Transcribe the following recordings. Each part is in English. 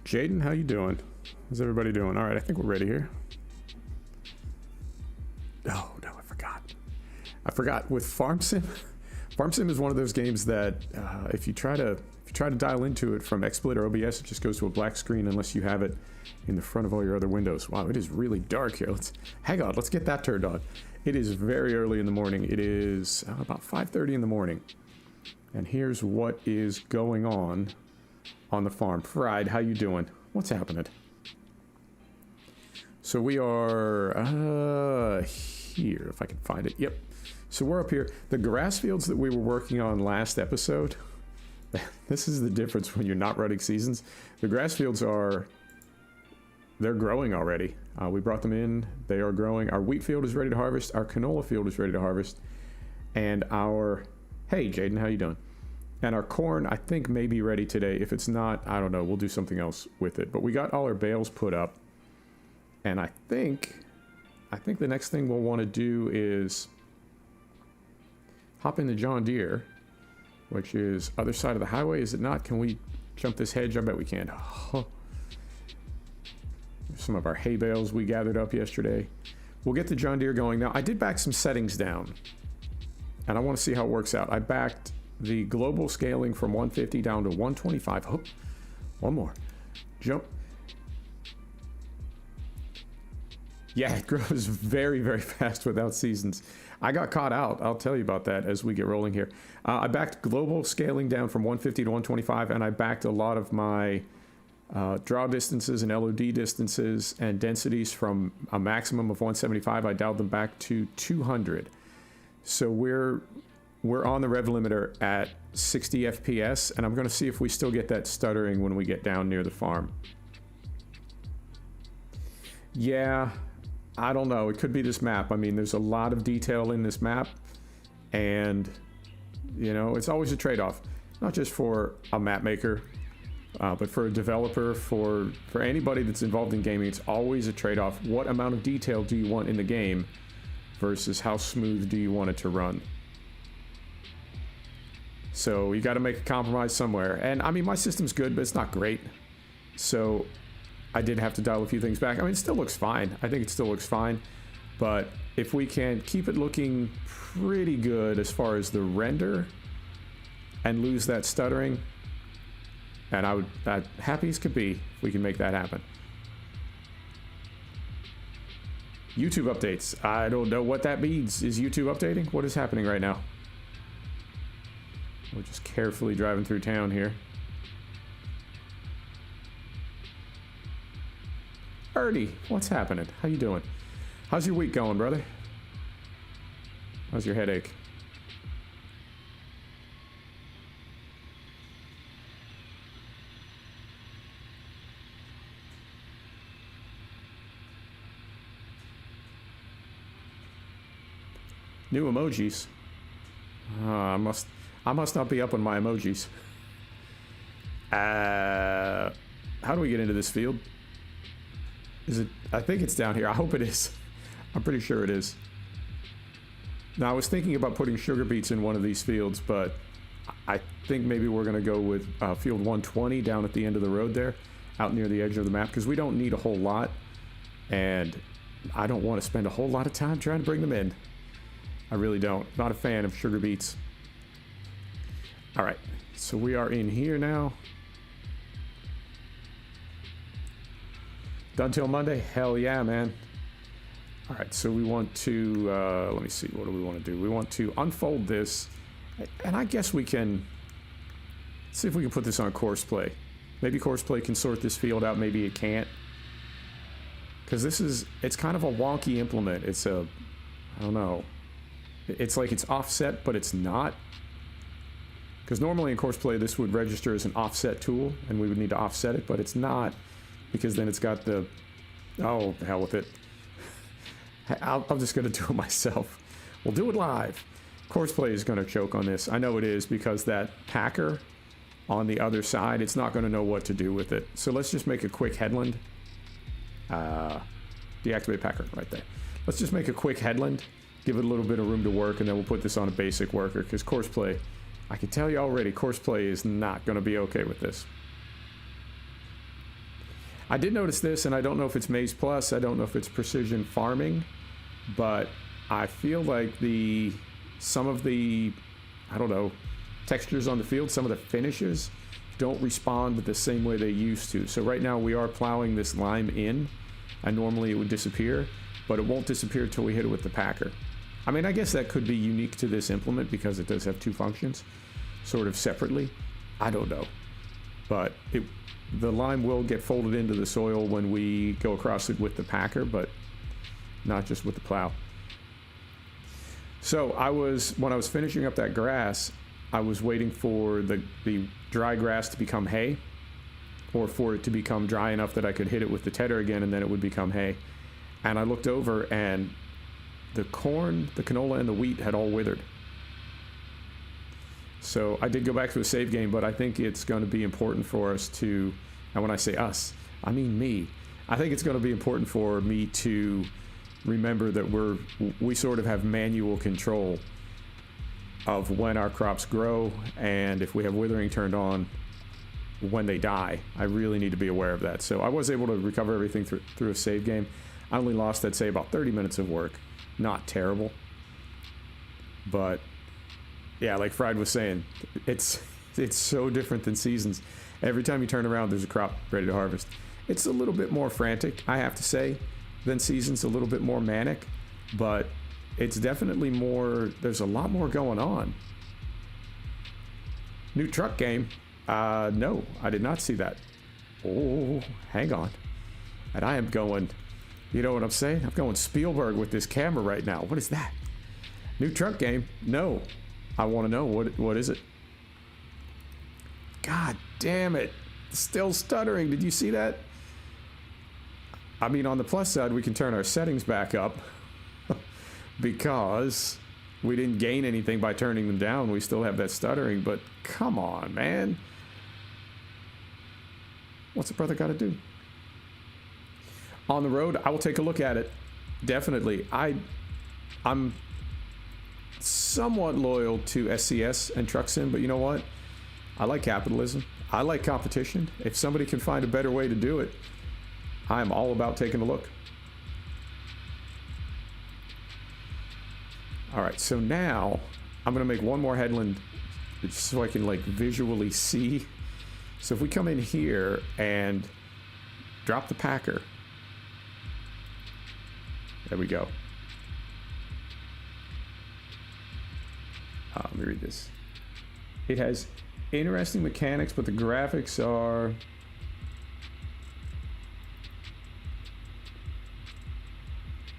Jaden, how you doing? How's everybody doing? All right, I think we're ready here. Oh, no, I forgot with Farm Sim. Farm Sim is one of those games that if you try to dial into it from Xsplit or OBS, it just goes to a black screen unless you have it in the front of all your other windows. Wow, it is really dark here. Hang on, let's get that turned on. It is very early in the morning. It is about 5:30 in the morning. And here's what is going on the farm. Fried, how you doing? What's happening? So we are here, if I can find it. Yep. So we're up here. The grass fields that we were working on last episode, this is the difference when you're not running seasons. The grass fields they're growing already. We brought them in. They are growing. Our wheat field is ready to harvest. Our canola field is ready to harvest. And hey, Jaden, how you doing? And our corn, I think, may be ready today. If it's not, I don't know. We'll do something else with it. But we got all our bales put up. And I think the next thing we'll want to do is hop in the John Deere, which is other side of the highway, is it not? Can we jump this hedge? I bet we can. Oh. Some of our hay bales we gathered up yesterday. We'll get the John Deere going. Now, I did back some settings down, and I want to see how it works out. I backed the global scaling from 150 down to 125. Oh, one more. Jump. Yeah, it grows very, very fast without seasons. I got caught out. I'll tell you about that as we get rolling here. I backed global scaling down from 150 to 125, and I backed a lot of my draw distances and LOD distances and densities from a maximum of 175. I dialed them back to 200. So we're on the rev limiter at 60 FPS, and I'm going to see if we still get that stuttering when we get down near the farm. Yeah, I don't know. It could be this map. I mean, there's a lot of detail in this map, and, you know, it's always a trade-off. Not just for a map maker, but for a developer, for anybody that's involved in gaming, it's always a trade-off. What amount of detail do you want in the game versus how smooth do you want it to run? So you got to make a compromise somewhere. And, I mean, my system's good, but it's not great. So I did have to dial a few things back. I mean, it still looks fine. I think it still looks fine. But if we can keep it looking pretty good as far as the render and lose that stuttering, and I'd happy as could be if we can make that happen. YouTube updates. I don't know what that means. Is YouTube updating? What is happening right now? We're just carefully driving through town here. Ernie, what's happening? How you doing? How's your week going, brother? How's your headache? New emojis. I must not be up on my emojis. How do we get into this field? Is it? I think it's down here. I hope it is. I'm pretty sure it is. Now, I was thinking about putting sugar beets in one of these fields, but I think maybe we're going to go with field 120 down at the end of the road there, out near the edge of the map, because we don't need a whole lot, and I don't want to spend a whole lot of time trying to bring them in. I really don't. Not a fan of sugar beets. All right, so we are in here now. Done till Monday? Hell yeah, man. All right, so we want to, let me see, what do we want to do? We want to unfold this, and I guess we can see if we can put this on Courseplay. Maybe Courseplay can sort this field out, maybe it can't. Because it's kind of a wonky implement. It's I don't know. It's like it's offset, but it's not. Because normally in Courseplay, this would register as an offset tool, and we would need to offset it, but it's not. Because then it's got the, oh, the hell with it. I'm just going to do it myself. We'll do it live. Courseplay is going to choke on this. I know it is, because that packer on the other side, it's not going to know what to do with it. So let's just make a quick headland. Deactivate packer right there. Let's just make a quick headland, give it a little bit of room to work, and then we'll put this on a basic worker, because Courseplay, I can tell you already, Courseplay is not going to be okay with this. I did notice this, and I don't know if it's Maize Plus, I don't know if it's precision farming, but I feel like some of the, I don't know, textures on the field, some of the finishes don't respond the same way they used to. So right now we are plowing this lime in, and normally it would disappear, but it won't disappear until we hit it with the packer. I mean, I guess that could be unique to this implement because it does have two functions, sort of separately. I don't know. But the lime will get folded into the soil when we go across it with the packer, but not just with the plow. So when I was finishing up that grass, I was waiting for the dry grass to become hay, or for it to become dry enough that I could hit it with the tedder again and then it would become hay. And I looked over and the corn, the canola, and the wheat had all withered. So I did go back to a save game, but I think it's going to be important for us to, and when I say us, I mean me. I think it's going to be important for me to remember that we sort of have manual control of when our crops grow, and if we have withering turned on, when they die. I really need to be aware of that. So I was able to recover everything through a save game. I only lost, I'd say, about 30 minutes of work. Not terrible. But yeah, like Fried was saying, it's so different than seasons. Every time you turn around, there's a crop ready to harvest. It's a little bit more frantic, I have to say, than seasons, a little bit more manic, but it's definitely more, there's a lot more going on. New truck game. No, I did not see that. Oh, hang on. And I am going, you know what I'm saying? I'm going Spielberg with this camera right now. What is that? New truck game? No. I want to know, what is it? God damn it. Still stuttering. Did you see that? I mean, on the plus side, we can turn our settings back up because we didn't gain anything by turning them down. We still have that stuttering, but come on, man. What's a brother got to do? On the road, I will take a look at it. Definitely. I'm somewhat loyal to SCS and Truck Sim, but you know what? I like capitalism. I like competition. If somebody can find a better way to do it, I'm all about taking a look. All right, so now I'm gonna make one more headland just so I can like visually see. So if we come in here and drop the packer, there we go. Let me read this. It has interesting mechanics, but the graphics are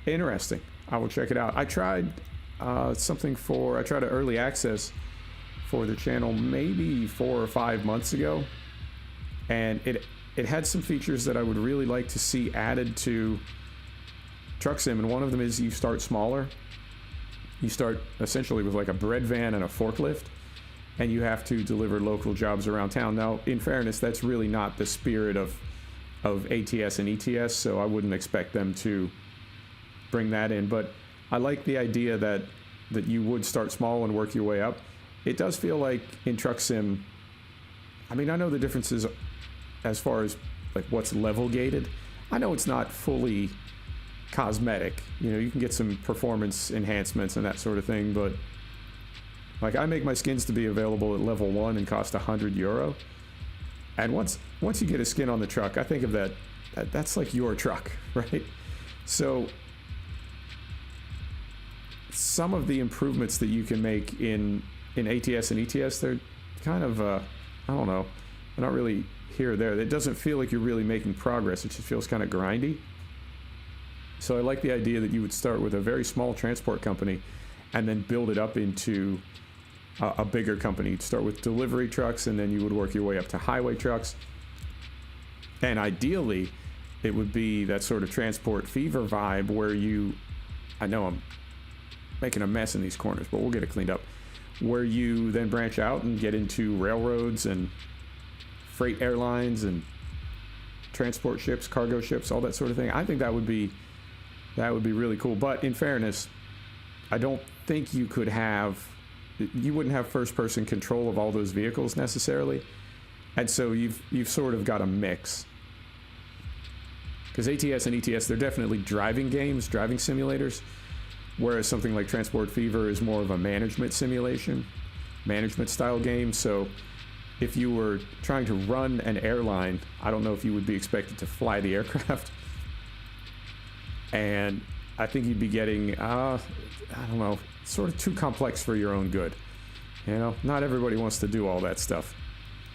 interesting. I will check it out. I tried I tried an early access for the channel maybe 4 or 5 months ago, and it had some features that I would really like to see added to Truck Sim, and one of them is you start smaller. You start essentially with like a bread van and a forklift, and you have to deliver local jobs around town. Now, in fairness, that's really not the spirit of ATS and ETS, so I wouldn't expect them to bring that in, but I like the idea that you would start small and work your way up. It does feel like in Truck Sim, I mean, I know the differences as far as like what's level gated. I know it's not fully cosmetic. You know, you can get some performance enhancements and that sort of thing, but like I make my skins to be available at level 1 and cost €100. And once you get a skin on the truck, I think of that's like your truck, right? So some of the improvements that you can make in ATS and ETS, they're kind of, I don't know, they're not really here or there. It doesn't feel like you're really making progress. It just feels kind of grindy. So I like the idea that you would start with a very small transport company and then build it up into a bigger company. You'd start with delivery trucks, and then you would work your way up to highway trucks. And ideally, it would be that sort of transport fever vibe where I know I'm making a mess in these corners, but we'll get it cleaned up, where you then branch out and get into railroads and freight airlines and transport ships, cargo ships, all that sort of thing. I think that would be really cool. But in fairness, I don't think you wouldn't have first-person control of all those vehicles necessarily, and so you've sort of got a mix. Because ATS and ETS, they're definitely driving games, driving simulators, whereas something like Transport Fever is more of a management simulation, management style game. So if you were trying to run an airline, I don't know if you would be expected to fly the aircraft. And I think you'd be getting, I don't know, sort of too complex for your own good. You know, not everybody wants to do all that stuff.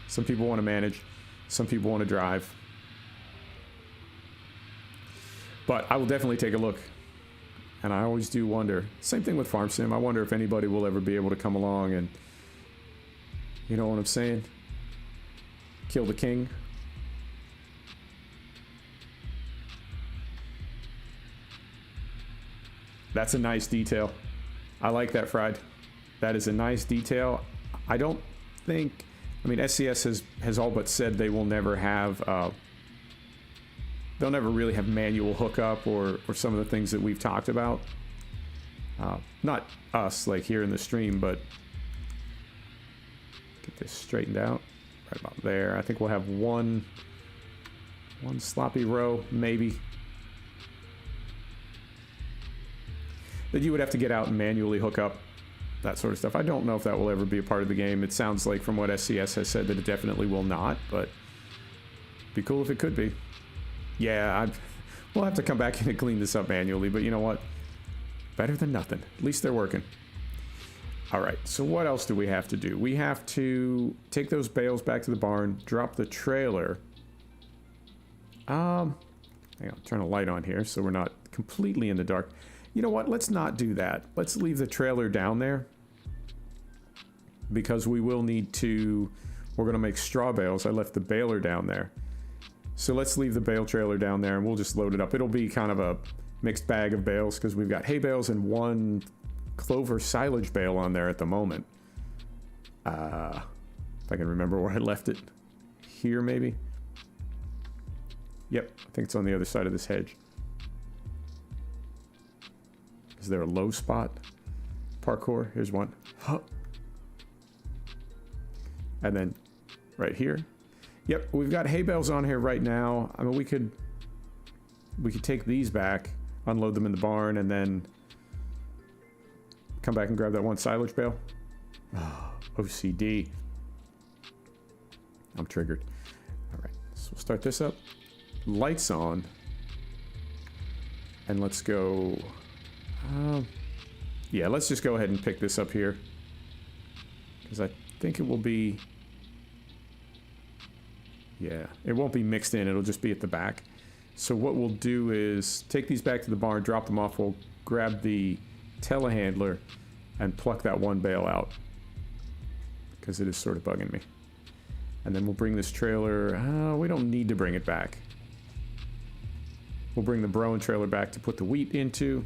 Some people want to manage, some people want to drive. But I will definitely take a look. And I always do wonder, same thing with Farm Sim, I wonder if anybody will ever be able to come along and, you know what I'm saying? Kill the king. That's a nice detail. I like that, Fried. That is a nice detail. I don't think, I mean, SCS has all but said they will never have, they'll never really have manual hookup or some of the things that we've talked about. Not us, like here in the stream, but get this straightened out. Right about there. I think we'll have one sloppy row, maybe. That you would have to get out and manually hook up, that sort of stuff. I don't know if that will ever be a part of the game. It sounds like from what SCS has said that it definitely will not, but it'd be cool if it could be. Yeah, we'll have to come back in and clean this up manually, but you know what? Better than nothing. At least they're working. All right, so what else do we have to do? We have to take those bales back to the barn, drop the trailer. Hang on, turn a light on here so we're not completely in the dark. You know what? Let's not do that. Let's leave the trailer down there because we will need to, we're going to make straw bales. I left the baler down there. So let's leave the bale trailer down there and we'll just load it up. It'll be kind of a mixed bag of bales because we've got hay bales and one clover silage bale on there at the moment. If I can remember where I left it. Here, maybe? Yep, I think it's on the other side of this hedge. Is there a low spot? Parkour, here's one. Huh. And then right here. Yep, we've got hay bales on here right now. I mean, we could take these back, unload them in the barn, and then come back and grab that one silage bale. Oh, OCD. I'm triggered. All right, so we'll start this up. Lights on. And let's go... yeah, let's just go ahead and pick this up here. Because I think it will be... yeah, it won't be mixed in. It'll just be at the back. So what we'll do is take these back to the barn, drop them off. We'll grab the telehandler and pluck that one bale out. Because it is sort of bugging me. And then we'll bring this trailer... we don't need to bring it back. We'll bring the Broen trailer back to put the wheat into.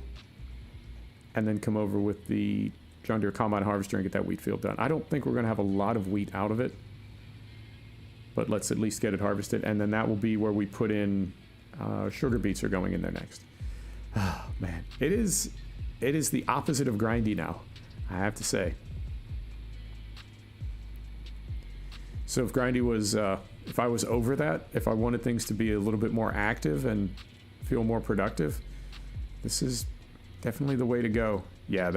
And then come over with the John Deere Combine Harvester and get that wheat field done. I don't think we're going to have a lot of wheat out of it. But let's at least get it harvested. And then that will be where we put in... sugar beets are going in there next. Oh, man. It is the opposite of grindy now, I have to say. So if grindy was... if I was over that, if I wanted things to be a little bit more active and feel more productive, this is... definitely the way to go. Yeah,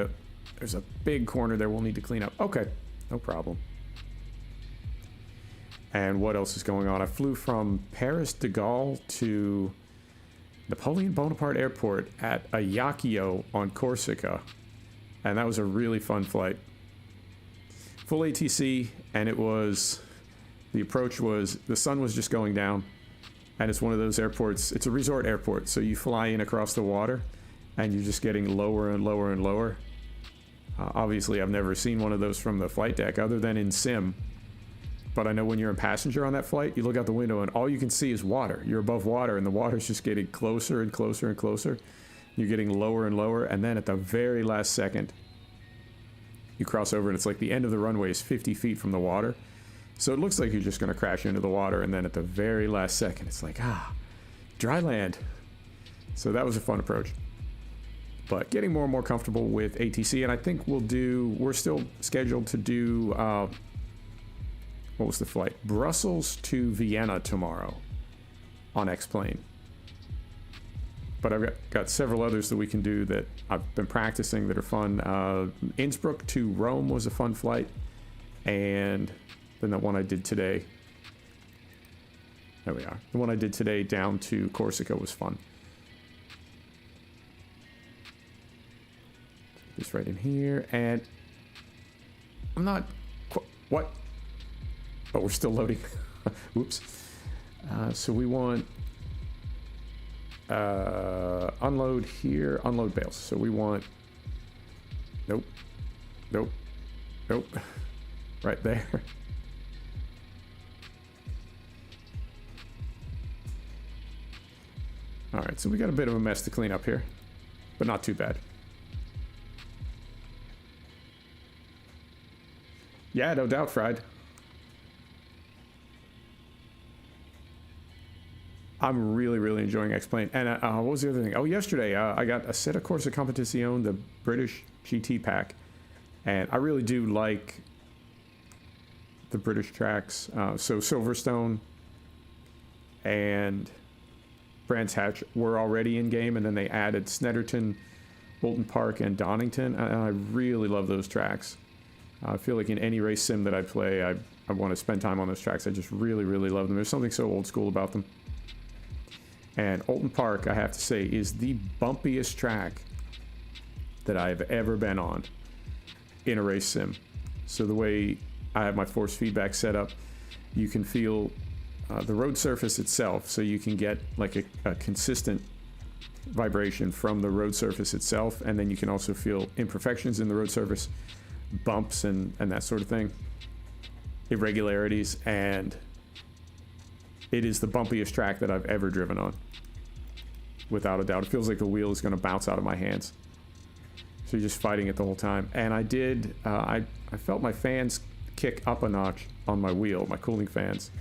there's a big corner there we'll need to clean up. Okay, no problem. And what else is going on? I flew from Paris de Gaulle to Napoleon Bonaparte Airport at Ajaccio on Corsica. And that was a really fun flight. Full ATC, and it was... the approach was... the sun was just going down. And it's one of those airports... it's a resort airport, so you fly in across the water... and you're just getting lower and lower and lower. Obviously, I've never seen one of those from the flight deck other than in sim. But I know when you're a passenger on that flight, you look out the window and all you can see is water. You're above water and the water's just getting closer and closer and closer. You're getting lower and lower. And then at the very last second, you cross over and it's like the end of the runway is 50 feet from the water. So it looks like you're just going to crash into the water. And then at the very last second, it's like, dry land. So that was a fun approach. But getting more and more comfortable with ATC, and I think we're still scheduled to do, what was the flight? Brussels to Vienna tomorrow on X-Plane. but I've got several others that we can do that I've been practicing that are fun. Innsbruck to Rome was a fun flight, and then that one I did today. There we are. The one I did today down to Corsica was fun. Just right in here, and I'm not... What? Oh, we're still loading. Whoops. So we want... unload here, unload bales. So we want... Nope. Nope. Nope. Right there. Alright, so we got a bit of a mess to clean up here, but not too bad. Yeah, no doubt, Fried. I'm really enjoying X-Plane. And what was the other thing? Oh, yesterday I got a set of Corsair Competizione, the British GT pack. And I really do like the British tracks. So Silverstone and Brands Hatch were already in game, and then they added Snetterton, Bolton Park, and Donington. And I really love those tracks. I feel like in any race sim that I play, I want to spend time on those tracks. I just really love them. There's something so old school about them. And Bolton Park, I have to say, is the bumpiest track that I've ever been on in a race sim. So the way I have my force feedback set up, you can feel the road surface itself, so you can get like a consistent vibration from the road surface itself, and then you can also feel imperfections in the road surface, bumps and that sort of thing, irregularities, and it is the bumpiest track that I've ever driven on, without a doubt. It feels like the wheel is going to bounce out of my hands, so you're just fighting it the whole time. And I did I felt my fans kick up a notch on my wheel, my cooling fans.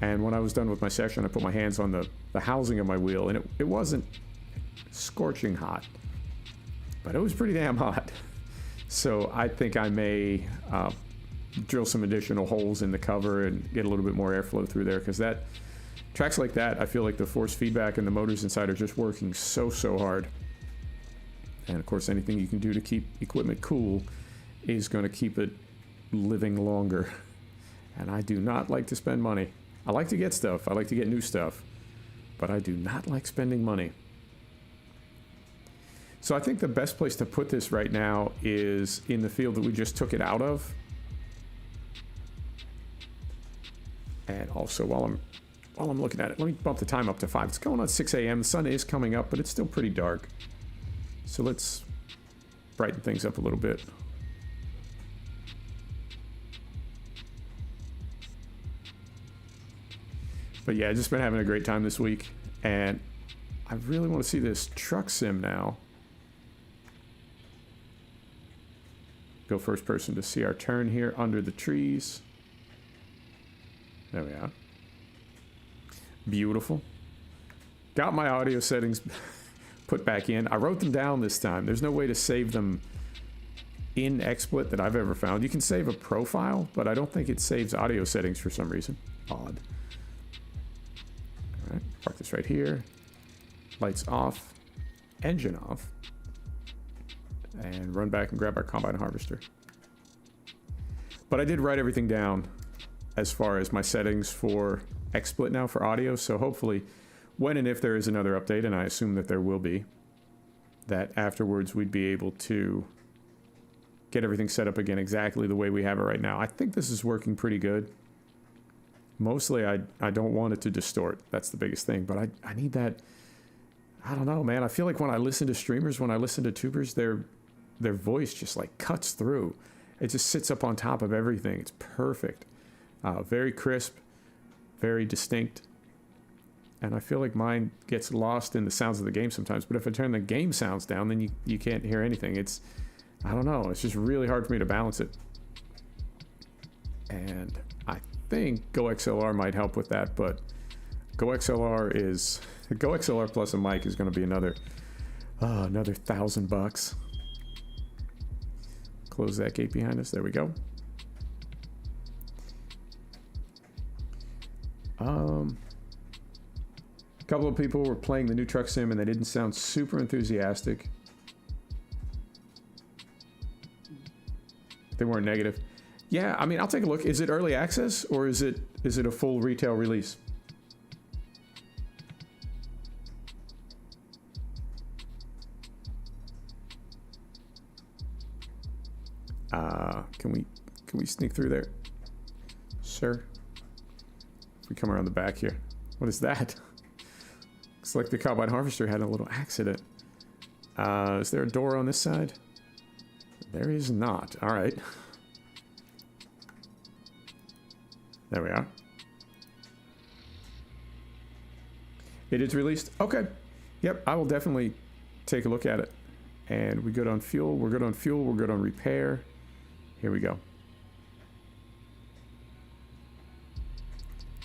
And when I was done with my session, I put my hands on the housing of my wheel, and it wasn't scorching hot, but it was pretty damn hot. So I think I may drill some additional holes in the cover and get a little bit more airflow through there, because that tracks like that, I feel like the force feedback and the motors inside are just working so hard. And of course, anything you can do to keep equipment cool is going to keep it living longer. And I do not like to spend money. I like to get stuff. I like to get new stuff. But I do not like spending money. So I think the best place to put this right now is in the field that we just took it out of. And also, while I'm looking at it, let me bump the time up to 5. It's going on 6 a.m. The sun is coming up, but it's still pretty dark. So let's brighten things up a little bit. But yeah, I've just been having a great time this week, and I really want to see this truck sim now. Go first person to see our turn here under the trees. There we are. Beautiful. Got my audio settings put back in. I wrote them down this time. There's no way to save them in XSplit that I've ever found. You can save a profile, but I don't think it saves audio settings for some reason. Odd. All right, park this right here. Lights off, engine off, and run back and grab our combine harvester. But I did write everything down as far as my settings for XSplit now for audio, so hopefully when and if there is another update, and I assume that there will be, that afterwards we'd be able to get everything set up again exactly the way we have it right now. I think this is working pretty good. Mostly I don't want it to distort. That's the biggest thing, but I need that. I don't know, man. I feel like when I listen to streamers, when I listen to tubers, their voice just like cuts through. It just sits up on top of everything. It's perfect. Very crisp, very distinct. And I feel like mine gets lost in the sounds of the game sometimes. But if I turn the game sounds down, then you can't hear anything. I don't know. It's just really hard for me to balance it. And I think GoXLR might help with that. But GoXLR plus a mic is going to be another $1,000. Close that gate behind us. There we go. couple of people were playing the new truck sim and they didn't sound super enthusiastic. They weren't negative. Yeah, I mean, I'll take a look. Is it early access or is it a full retail release? Can we sneak through there, sir? If we come around the back here, what is that? Looks like the combine harvester had a little accident. Is there a door on this side? There is not. All right. There we are. It is released. Okay. Yep. I will definitely take a look at it. And we good on fuel. We're good on fuel. We're good on repair. Here we go.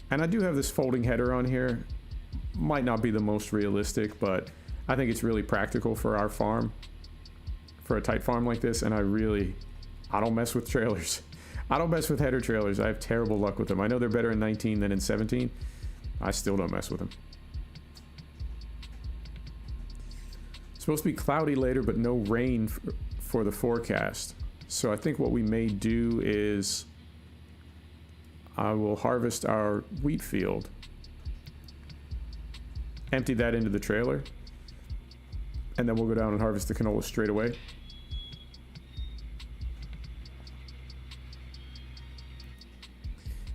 And I do have this folding header on here. Might not be the most realistic, but I think it's really practical for our farm, for a tight farm like this. And I don't mess with trailers. I don't mess with header trailers. I have terrible luck with them. I know they're better in 19 than in 17. I still don't mess with them. It's supposed to be cloudy later, but no rain for the forecast. So I think what we may do is I will harvest our wheat field, empty that into the trailer, and then we'll go down and harvest the canola straight away.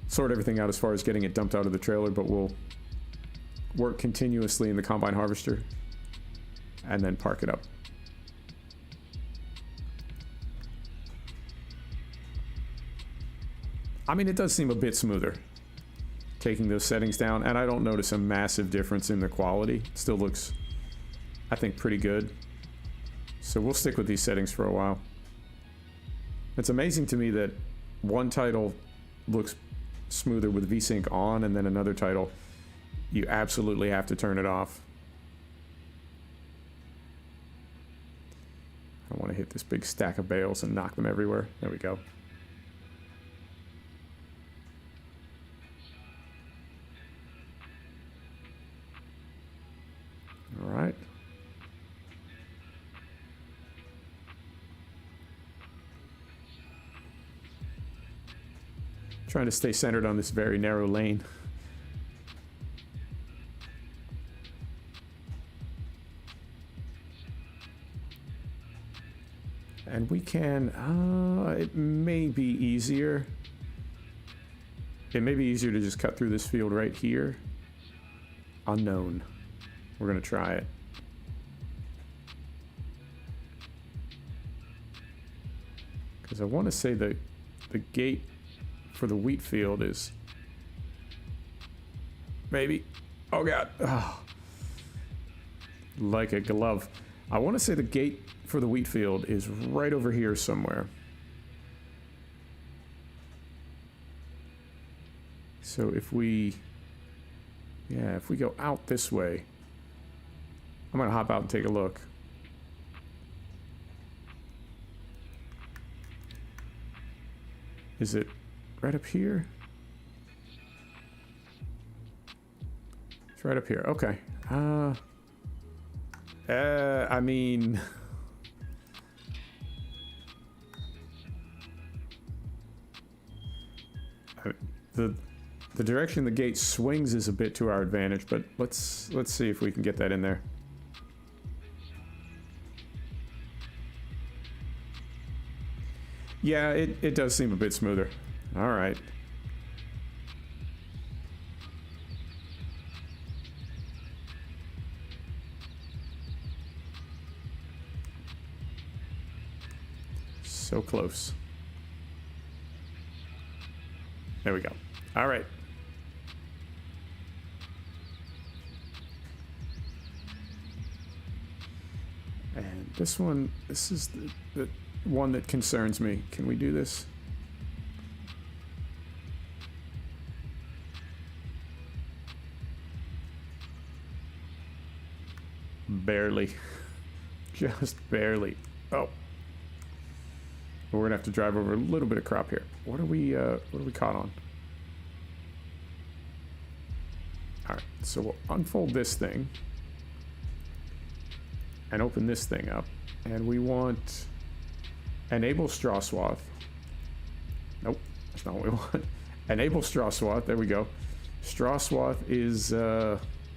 Sort everything out as far as getting it dumped out of the trailer, but we'll work continuously in the combine harvester and then park it up. I mean, it does seem a bit smoother taking those settings down, and I don't notice a massive difference in the quality. It still looks, I think, pretty good. So we'll stick with these settings for a while. It's amazing to me that one title looks smoother with VSync on, and then another title you absolutely have to turn it off. I want to hit this big stack of bales and knock them everywhere. There we go. All right. Trying to stay centered on this very narrow lane. And we can, it may be easier. It may be easier to just cut through this field right here. Unknown. We're gonna try it. Because I want to say that the gate for the wheat field is maybe, oh god, oh, like a glove. I want to say the gate for the wheat field is right over here somewhere. So if we, yeah, if we go out this way, I'm gonna hop out and take a look. Is it right up here? It's right up here. Okay. I mean, the direction the gate swings is a bit to our advantage, but let's see if we can get that in there. Yeah, it does seem a bit smoother. All right. So close. There we go. All right. And this one, this is the one that concerns me. Can we do this? Barely. Just barely. Oh. We're gonna have to drive over a little bit of crop here. What are we caught on? All right, so we'll unfold this thing and open this thing up, and we want enable straw swath. Nope, that's not what we want. Enable straw swath, there we go. Straw swath is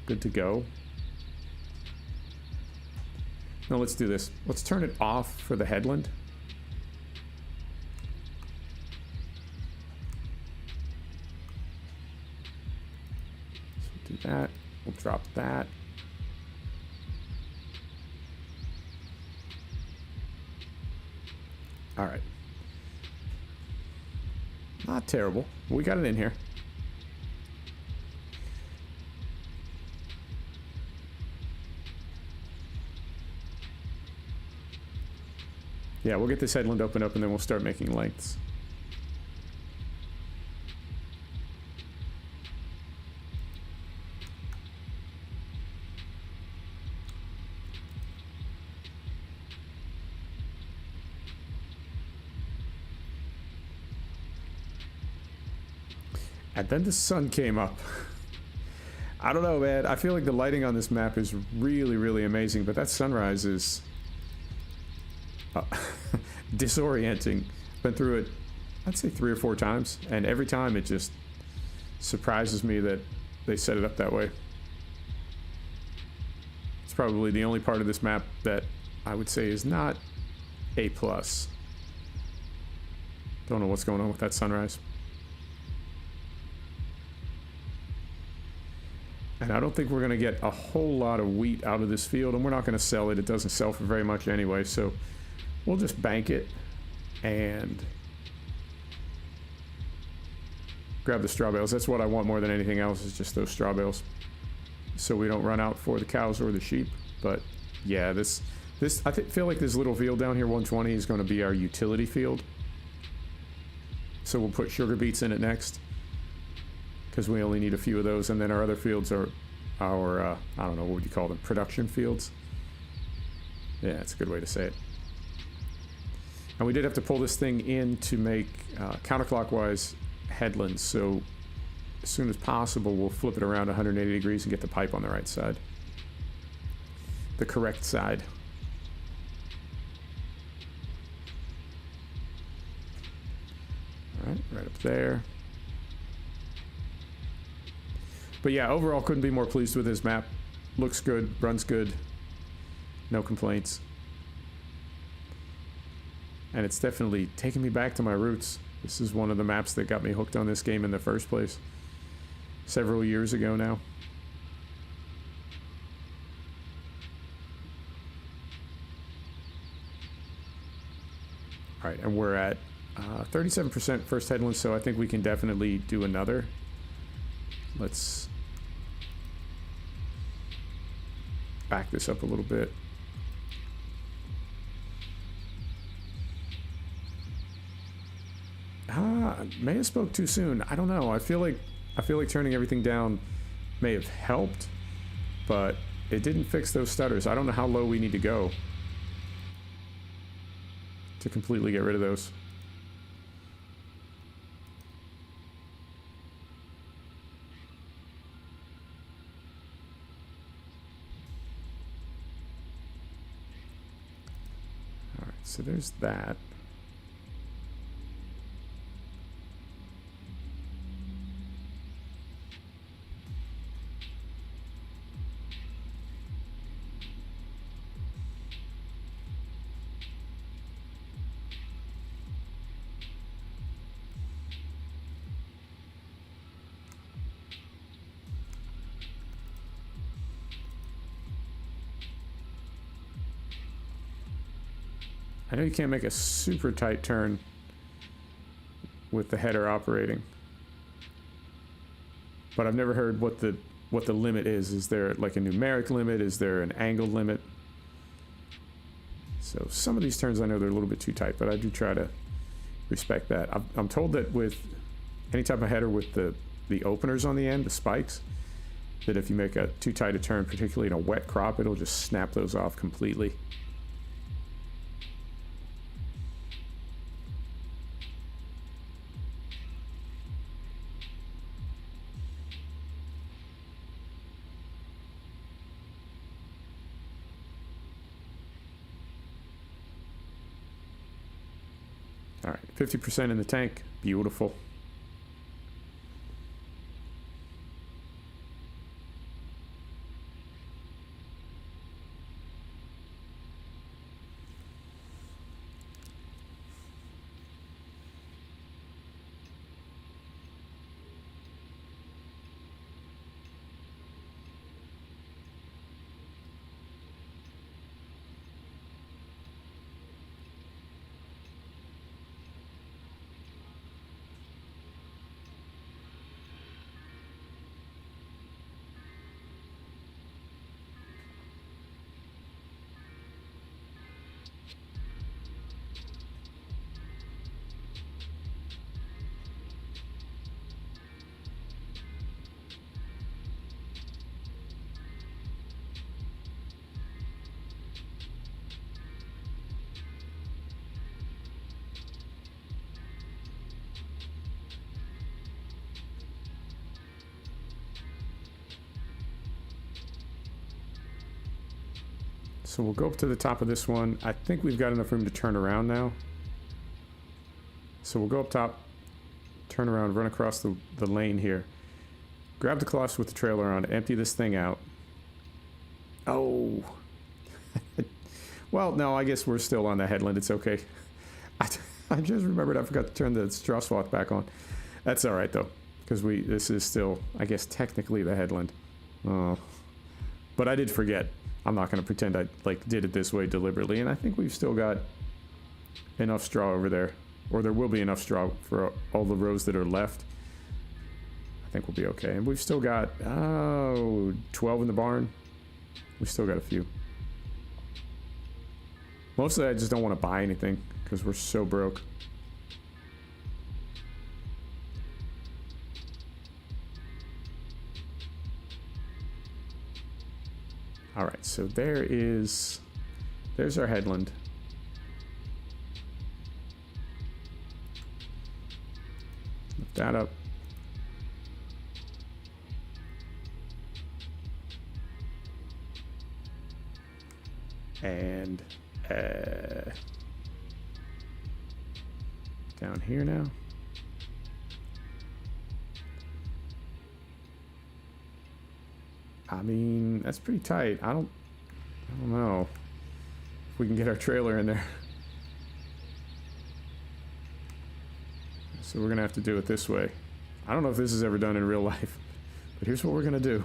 good to go. Now let's do this. Let's turn it off for the headland. So we'll do that. We'll drop that. All right. Not terrible. We got it in here. Yeah, we'll get this headland open up and then we'll start making lengths. And then the sun came up. I don't know, man. I feel like the lighting on this map is really, really amazing, but that sunrise is disorienting. Been through it, I'd say 3 or 4 times, and every time it just surprises me that they set it up that way. It's probably the only part of this map that I would say is not A+. Don't know what's going on with that sunrise. And I don't think we're going to get a whole lot of wheat out of this field, and we're not going to sell it. It doesn't sell for very much anyway, so we'll just bank it and grab the straw bales. That's what I want more than anything else, is just those straw bales, so we don't run out for the cows or the sheep. But yeah, this I feel like this little field down here, 120, is going to be our utility field. So we'll put sugar beets in it next, because we only need a few of those, and then our other fields are our, I don't know, what would you call them, production fields? Yeah, it's a good way to say it. And we did have to pull this thing in to make counterclockwise headlands, so as soon as possible we'll flip it around 180 degrees and get the pipe on the right side. The correct side. Alright, right up there. But yeah, overall couldn't be more pleased with this map. Looks good, runs good, no complaints. And it's definitely taken me back to my roots. This is one of the maps that got me hooked on this game in the first place, several years ago now. All right, and we're at 37% first headland, so I think we can definitely do another. Let's back this up a little bit. May have spoke too soon. I don't know. I feel like turning everything down may have helped, but it didn't fix those stutters. I don't know how low we need to go to completely get rid of those. All right, so there's that. I know you can't make a super tight turn with the header operating, but I've never heard what the limit is. Is there like a numeric limit? Is there an angle limit? So some of these turns I know they're a little bit too tight, but I do try to respect that. I'm told that with any type of header with the openers on the end, the spikes, that if you make a too tight a turn, particularly in a wet crop, it'll just snap those off completely. All right, 50% in the tank. Beautiful. So we'll go up to the top of this one. I think we've got enough room to turn around now. So we'll go up top, turn around, run across the lane here. Grab the Colossus with the trailer on, empty this thing out. Oh. Well, no, I guess we're still on the headland. It's okay. I just remembered I forgot to turn the straw swath back on. That's all right, though, because this is still, I guess, technically the headland. Oh. But I did forget. I'm not going to pretend I did it this way deliberately, and I think we've still got enough straw over there, or there will be enough straw for all the rows that are left. I think we'll be okay, and we've still got 12 in the barn. We've still got a few. Mostly I just don't want to buy anything because we're so broke. All right, so there's our headland. Lift that up. And down here now. I mean, that's pretty tight. I don't know if we can get our trailer in there. So we're gonna have to do it this way. I don't know if this is ever done in real life, but here's what we're gonna do.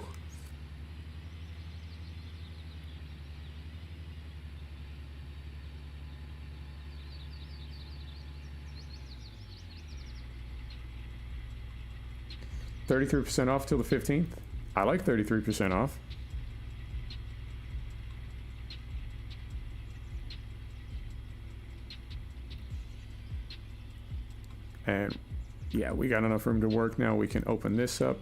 $33% off till the 15th. I like 33% off. And yeah, we got enough room to work now. We can open this up.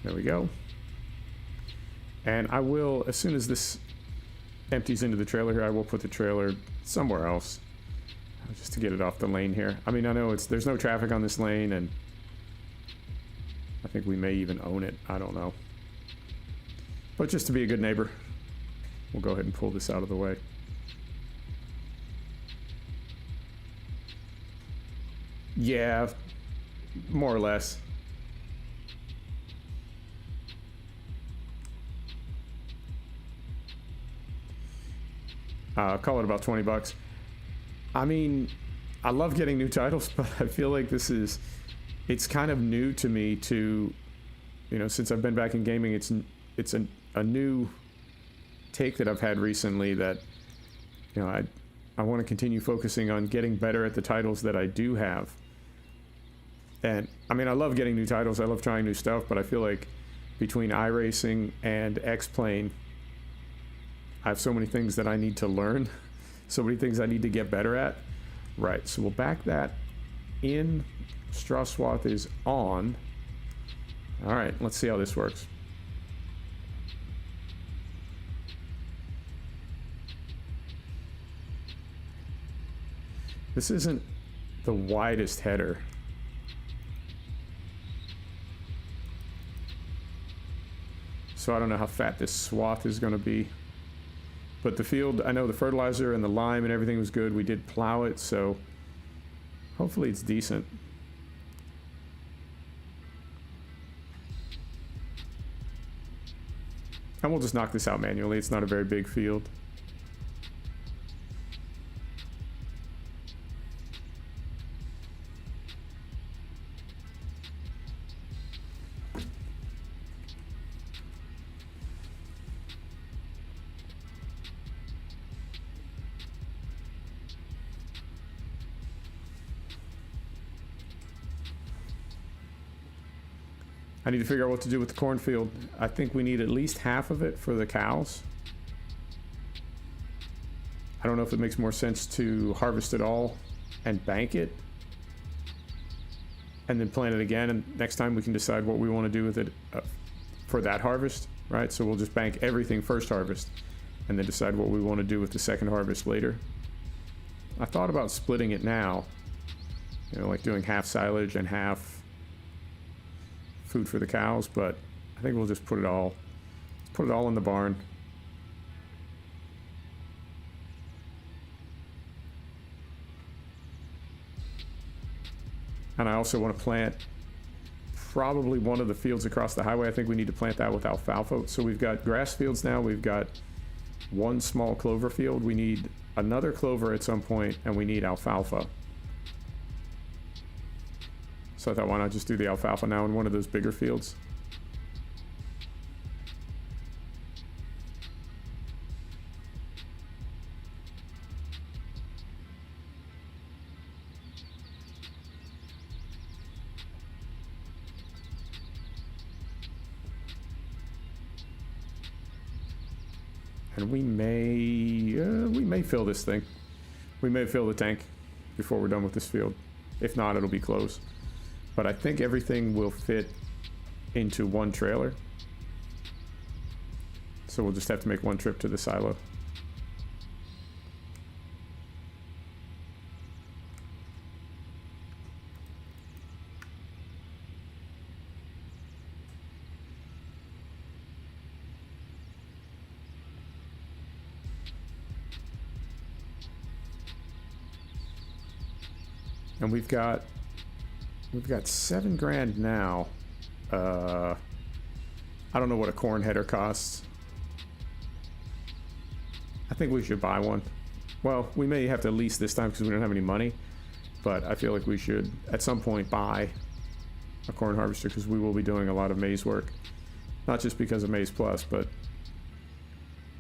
There we go. And I will, as soon as this empties into the trailer here, I will put the trailer somewhere else, just to get it off the lane here. I mean, I know there's no traffic on this lane, and I think we may even own it. I don't know. But just to be a good neighbor, we'll go ahead and pull this out of the way. Yeah, more or less. Call it about 20 bucks. I mean, I love getting new titles, but I feel like it's kind of new to me to, since I've been back in gaming, it's a new take that I've had recently that, I want to continue focusing on getting better at the titles that I do have. And I mean, I love getting new titles. I love trying new stuff, but I feel like between iRacing and X-Plane, I have so many things that I need to learn, so many things I need to get better at. Right, so we'll back that in. Straw swath is on. All right, let's see how this works. This isn't the widest header. So I don't know how fat this swath is going to be. But the field, I know the fertilizer and the lime and everything was good. We did plow it, so hopefully it's decent. And we'll just knock this out manually. It's not a very big field. I need to figure out what to do with the cornfield. I think we need at least half of it for the cows. I don't know if it makes more sense to harvest it all and bank it and then plant it again, and next time we can decide what we want to do with it for that harvest, right? So we'll just bank everything first harvest and then decide what we want to do with the second harvest later. I thought about splitting it now, you know, like doing half silage and half food for the cows, but I think we'll just put it all in the barn. And I also want to plant probably one of the fields across the highway. I think we need to plant that with alfalfa. So we've got grass fields now, we've got one small clover field, we need another clover at some point, and we need alfalfa. So I thought, why not just do the alfalfa now in one of those bigger fields? And we may fill this thing. We may fill the tank before we're done with this field. If not, it'll be close. But I think everything will fit into one trailer. So we'll just have to make one trip to the silo. And we've got $7 now. I don't know what a corn header costs. I think we should buy one. Well, we may have to lease this time because we don't have any money, but I feel like we should at some point buy a corn harvester because we will be doing a lot of maize work. Not just because of Maize Plus, but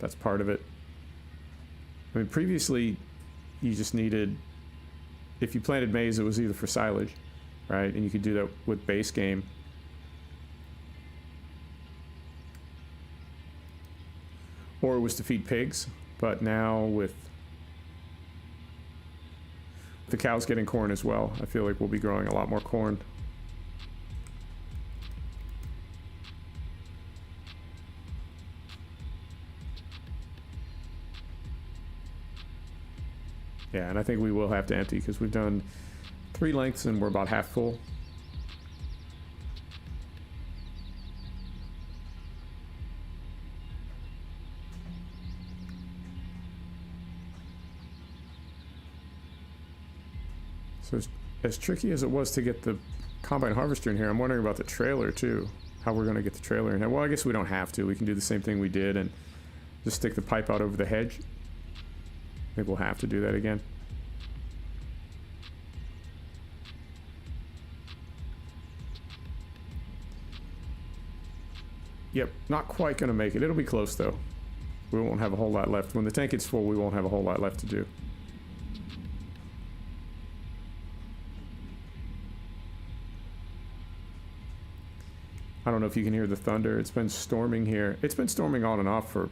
that's part of it. I mean, previously you just needed, if you planted maize, it was either for silage, right? And you could do that with base game. Or it was to feed pigs, but now with the cows getting corn as well, I feel like we'll be growing a lot more corn. Yeah, and I think we will have to empty because we've done 3 lengths and we're about half full. So as tricky as it was to get the combine harvester in here, I'm wondering about the trailer too. How we're going to get the trailer in here. Well, I guess we don't have to. We can do the same thing we did and just stick the pipe out over the hedge. I think we'll have to do that again. Yep, not quite going to make it. It'll be close though. We won't have a whole lot left. When the tank gets full, we won't have a whole lot left to do. I don't know if you can hear the thunder. It's been storming here. It's been storming on and off for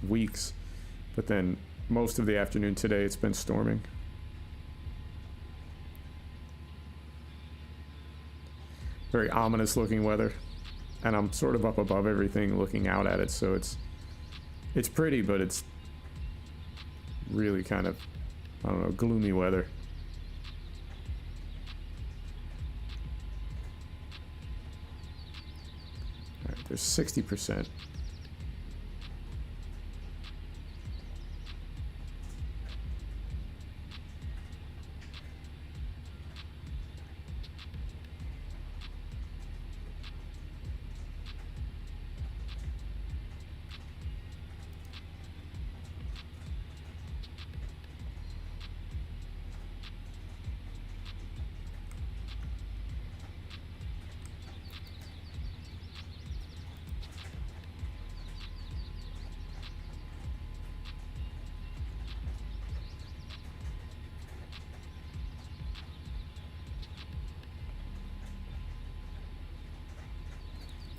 weeks, but then most of the afternoon today it's been storming. Very ominous looking weather, and I'm sort of up above everything looking out at it, so it's pretty, but it's really kind of, I don't know, gloomy weather. All right, there's 60%.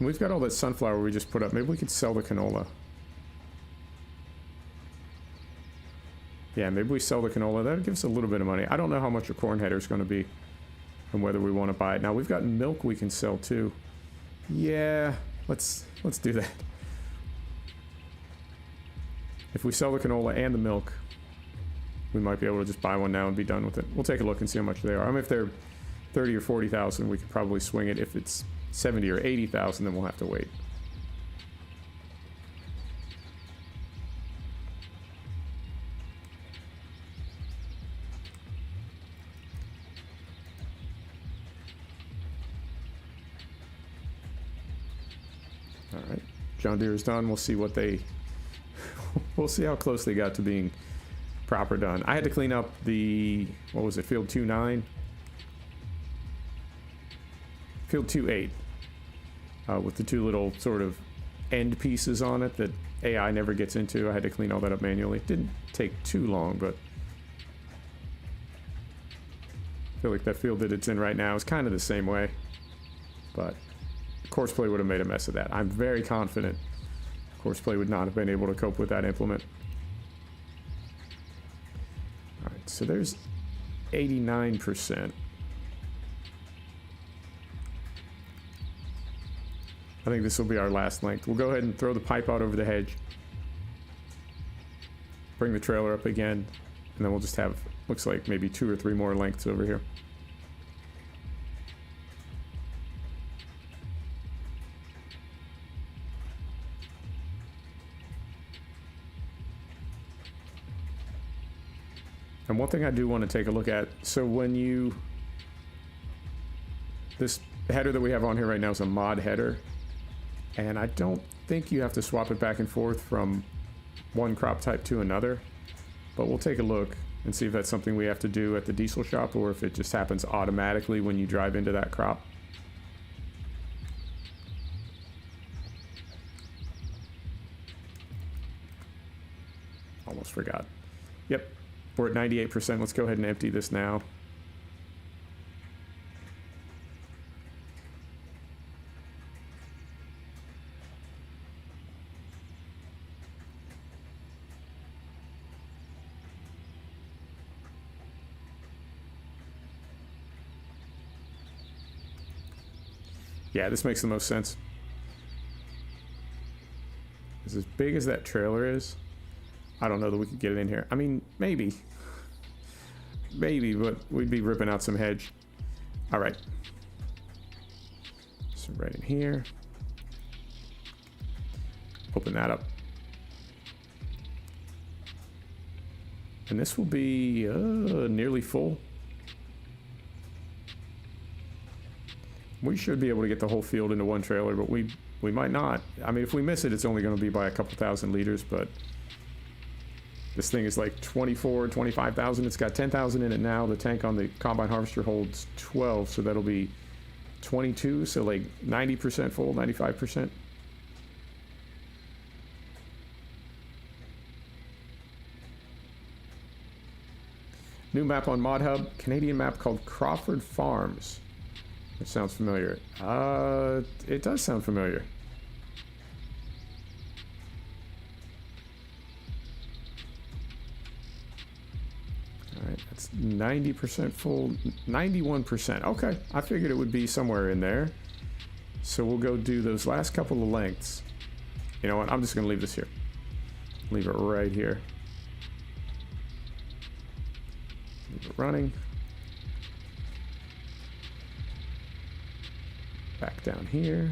We've got all that sunflower we just put up. Maybe we could sell the canola. Yeah, maybe we sell the canola. That gives us a little bit of money. I don't know how much a corn header is going to be and whether we want to buy it. Now, we've got milk we can sell too. Yeah, let's do that. If we sell the canola and the milk, we might be able to just buy one now and be done with it. We'll take a look and see how much they are. I mean, if they're 30 or 40,000, we could probably swing it. If it's 70 or 80,000, then we'll have to wait. All right, John Deere is done. We'll see what they, we'll see how close they got to being proper done. I had to clean up the, what was it, field 2.9? Field 2.8. With the two little sort of end pieces on it that AI never gets into. I had to clean all that up manually. Didn't take too long, but I feel like that field that it's in right now is kind of the same way. But Courseplay would have made a mess of that. I'm very confident Courseplay would not have been able to cope with that implement. All right, so there's 89%. I think this will be our last length. We'll go ahead and throw the pipe out over the hedge. Bring the trailer up again. And then we'll just have, looks like maybe 2 or 3 more lengths over here. And one thing I do want to take a look at, so when you, this header that we have on here right now is a mod header. And I don't think you have to swap it back and forth from one crop type to another, but we'll take a look and see if that's something we have to do at the diesel shop or if it just happens automatically when you drive into that crop. Almost forgot. Yep, we're at 98%. Let's go ahead and empty this now. Yeah, this makes the most sense. As big as that trailer is, I don't know that we could get it in here. I mean, maybe. Maybe, but we'd be ripping out some hedge. All right. So right in here. Open that up. And this will be nearly full. We should be able to get the whole field into one trailer, but we might not. I mean, if we miss it, it's only going to be by a couple thousand liters, but this thing is like 24, 25,000. It's got 10,000 in it now. The tank on the combine harvester holds 12, so that'll be 22, so like 90% full, 95%. New map on Mod Hub, Canadian map called Crawford Farms. It sounds familiar. It does sound familiar. Alright, that's 90% full, 91%. Okay, I figured it would be somewhere in there. So we'll go do those last couple of lengths. You know what, I'm just going to leave this here. Leave it right here. Leave it running. Back down here.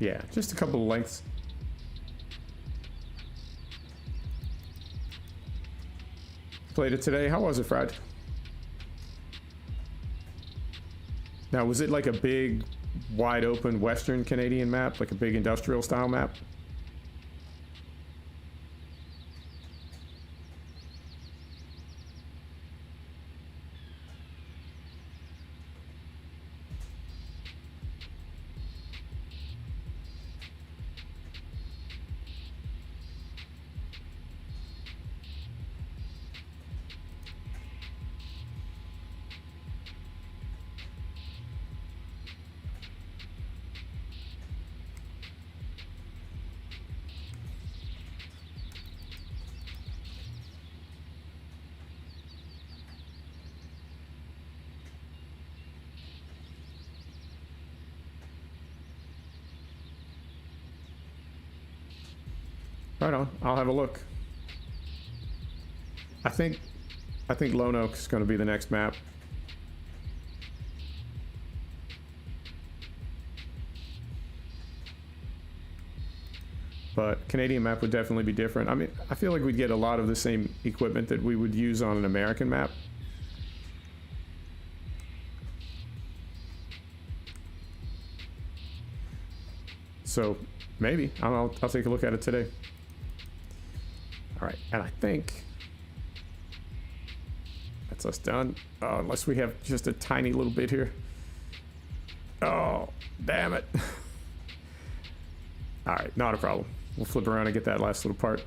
Yeah, just a couple of lengths. Played it today. How was it, Fried? Now, was it like a big, wide open Western Canadian map? Like a big industrial style map? Right on. I'll have a look. I think Lone Oak is going to be the next map. But Canadian map would definitely be different. I mean, I feel like we'd get a lot of the same equipment that we would use on an American map. So maybe I'll take a look at it today. All right, and I think that's us done. Unless we have just a tiny little bit here. Oh, damn it. All right, not a problem. We'll flip around and get that last little part.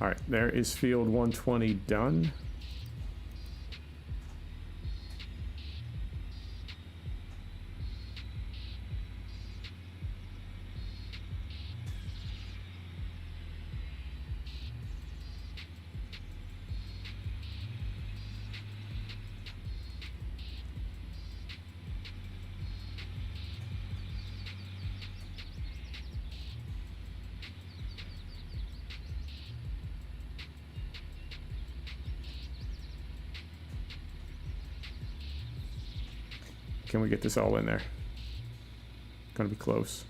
All right, there is field 120 done. Can we get this all in there? Gonna be close.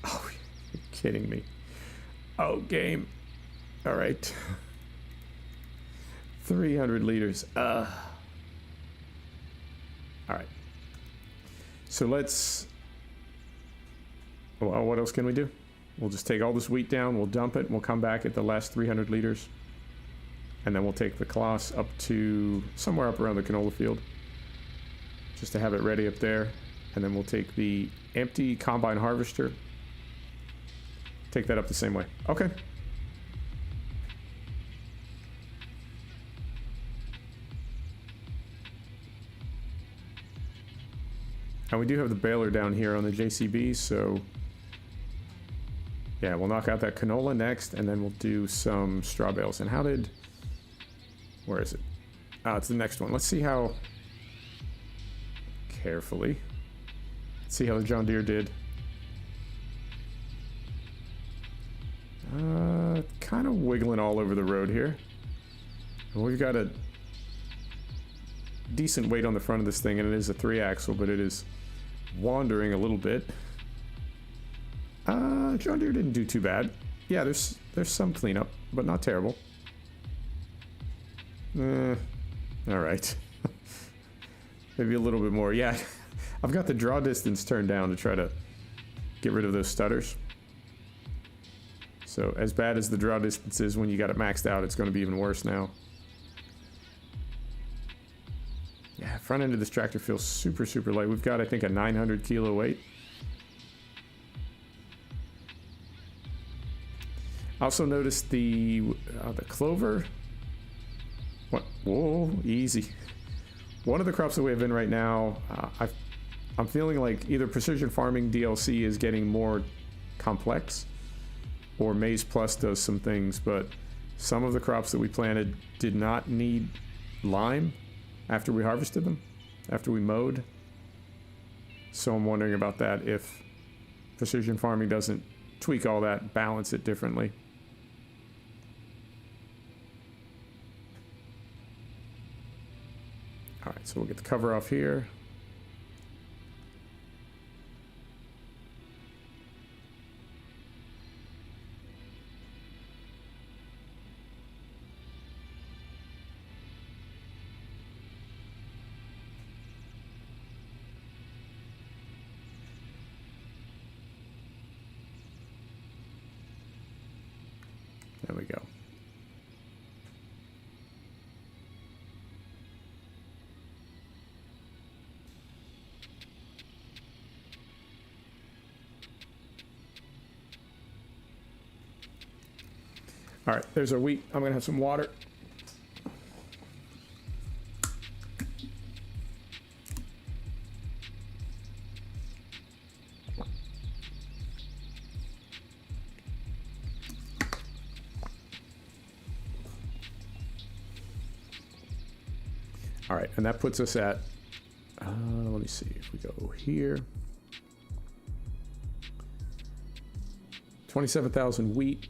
Oh, you're kidding me. Oh, game. All right. 300 liters. All right. So let's... Well, what else can we do? We'll just take all this wheat down, we'll dump it, and we'll come back at the last 300 liters. And then we'll take the Colossus up to somewhere up around the canola field, just to have it ready up there. And then we'll take the empty combine harvester, take that up the same way. Okay. And we do have the baler down here on the JCB, so yeah, we'll knock out that canola next, and then we'll do some straw bales. And how did... Where is it? It's the next one. Let's see how... Carefully. Let's see how the John Deere did. Kind of wiggling all over the road here. And we've got a decent weight on the front of this thing, and it is a 3-axle, but it is wandering a little bit. John Deere didn't do too bad. Yeah, there's some cleanup, but not terrible. All right. Maybe a little bit more. Yeah, I've got the draw distance turned down to try to get rid of those stutters. So as bad as the draw distance is when you got it maxed out, it's going to be even worse now. Yeah, front end of this tractor feels super, super light. We've got, I think, a 900 kilo weight. Also noticed the clover. What? Whoa, easy. One of the crops that we have in right now, I'm feeling like either Precision Farming DLC is getting more complex, or Maize Plus does some things, but some of the crops that we planted did not need lime after we harvested them, after we mowed. So I'm wondering about that, if Precision Farming doesn't tweak all that, balance it differently. All right, so we'll get the cover off here. There we go. All right, there's our wheat. I'm gonna have some water. All right, and that puts us at, let me see if we go here. 27,000 wheat,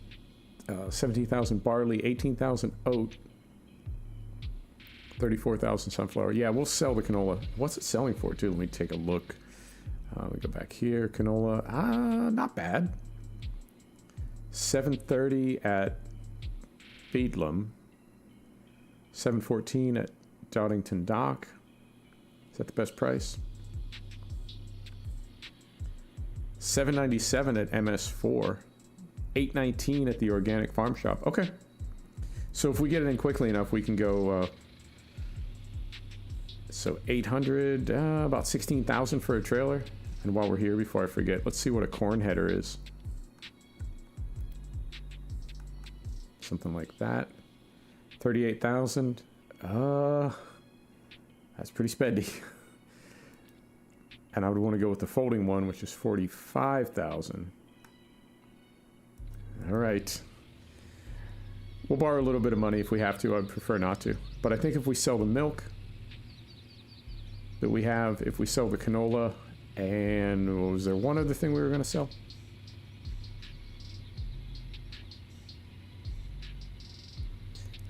17,000 barley, 18,000 oat, 34,000 sunflower. Yeah, we'll sell the canola. What's it selling for, too? Let me take a look. We go back here. Canola, not bad. 730 at Bedlam. 714 at Doddington Dock. Is that the best price? 797 at MS4. 819 at the Organic Farm Shop. Okay. So if we get it in quickly enough, we can go... so 800, about 16,000 for a trailer. And while we're here, before I forget, let's see what a corn header is. Something like that. 38,000. That's pretty spendy. And I would want to go with the folding one, which is 45,000. All right. We'll borrow a little bit of money if we have to. I'd prefer not to. But I think if we sell the milk that we have, if we sell the canola, and was there one other thing we were going to sell?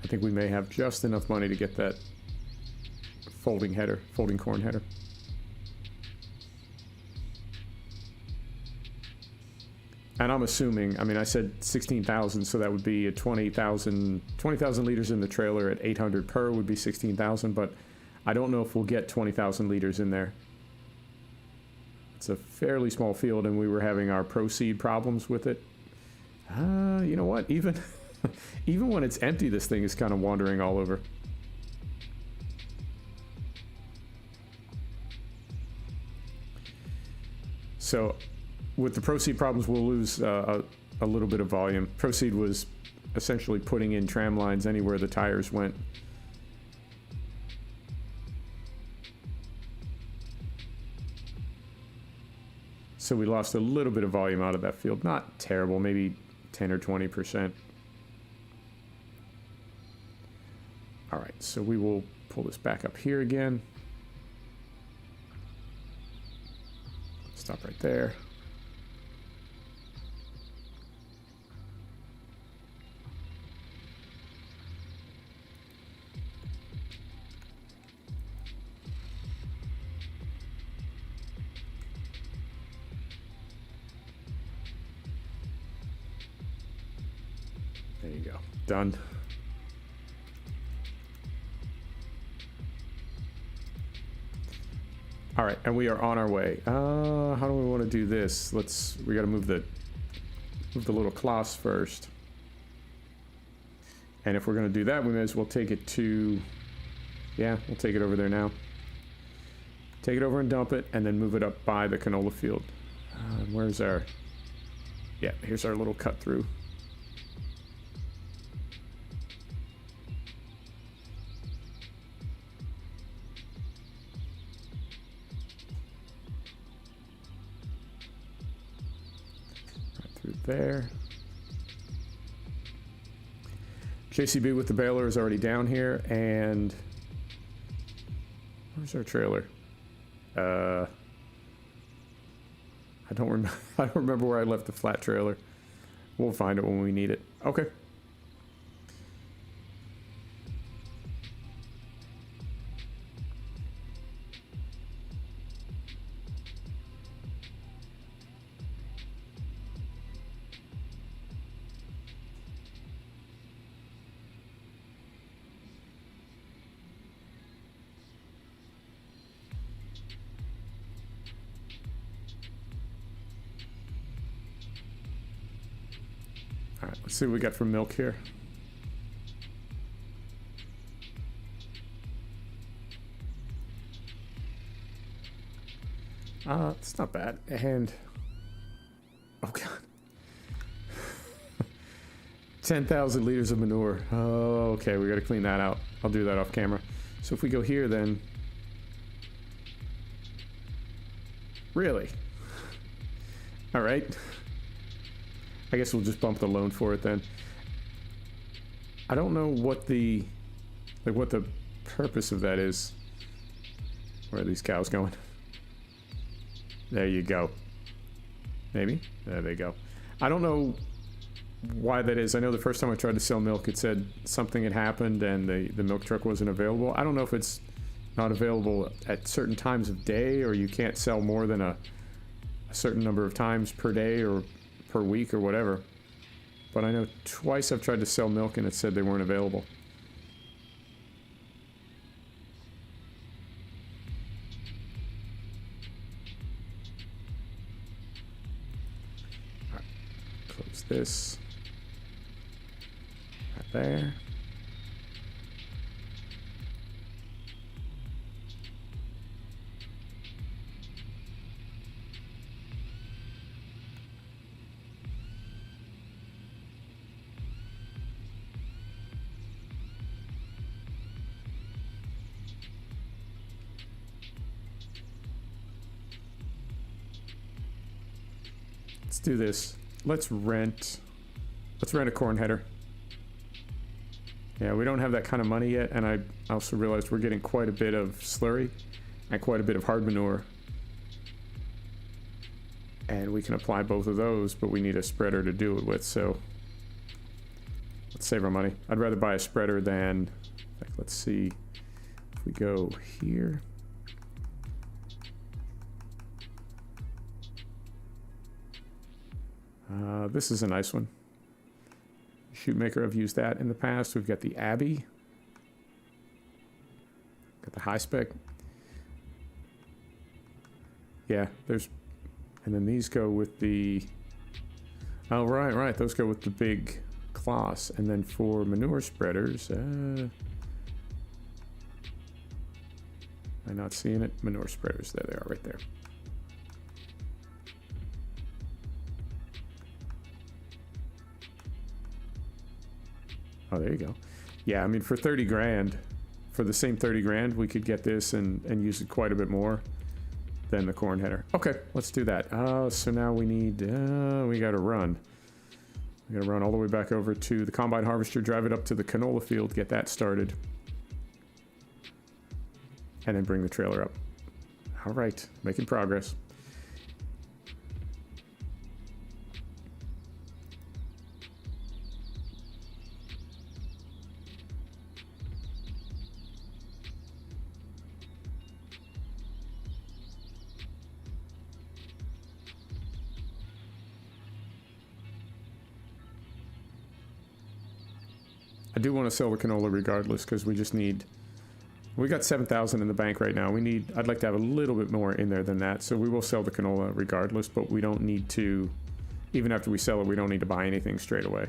I think we may have just enough money to get that folding header, folding corn header. And I'm assuming, I mean, I said 16,000, so that would be a 20,000 liters in the trailer at 800 per would be 16,000, but I don't know if we'll get 20,000 liters in there. It's a fairly small field, and we were having our proceed problems with it. You know what? Even even when it's empty, this thing is kind of wandering all over. So with the proceed problems, we'll lose a little bit of volume. Proceed was essentially putting in tram lines anywhere the tires went. So we lost a little bit of volume out of that field. Not terrible, maybe 10 or 20%. All right, so we will pull this back up here again. Stop right there. you go. Done. All right, and we are on our way. How do we want to do this? We got to move the little cloths first. And if we're going to do that, we may as well take it to, yeah, we'll take it over there now. Take it over and dump it, and then move it up by the canola field. Where's our, yeah, here's our little cut through. There. JCB with the baler is already down here, and where's our trailer? I don't remember. I don't remember where I left the flat trailer. We'll find it when we need it. Okay. Alright, let's see what we got from milk here. It's not bad. And oh god. 10,000 liters of manure. Oh, okay, we gotta clean that out. I'll do that off camera. So if we go here then. Really? Alright. I guess we'll just bump the loan for it then. I don't know what the purpose of that is. Where are these cows going? There you go. Maybe? There they go. I don't know why that is. I know the first time I tried to sell milk, it said something had happened and the milk truck wasn't available. I don't know if it's not available at certain times of day, or you can't sell more than a certain number of times per day or per week or whatever. But I know twice I've tried to sell milk and it said they weren't available. All right, close this. Right there. Let's do this. Let's rent a corn header. Yeah, we don't have that kind of money yet, and I also realized we're getting quite a bit of slurry and quite a bit of hard manure. And we can apply both of those, but we need a spreader to do it with, so let's save our money. I'd rather buy a spreader than, like, let's see, if we go here. This is a nice one. Shootmaker, I've used that in the past. We've got the Abbey. Got the high spec. Yeah, there's... And then these go with the... Oh, right. Those go with the big cloths. And then for manure spreaders... Am I not seeing it? Manure spreaders. There they are, right there. Oh, there you go. Yeah, I mean, for 30 grand, for the same 30 grand, we could get this and use it quite a bit more than the corn header. Okay, let's do that. So now we need, we got to run. We got to run all the way back over to the combine harvester, drive it up to the canola field, get that started, and then bring the trailer up. All right, making progress. I do want to sell the canola regardless, because we just need... We got 7,000 in the bank right now. I'd like to have a little bit more in there than that, so we will sell the canola regardless, but we don't need to... Even after we sell it, we don't need to buy anything straight away.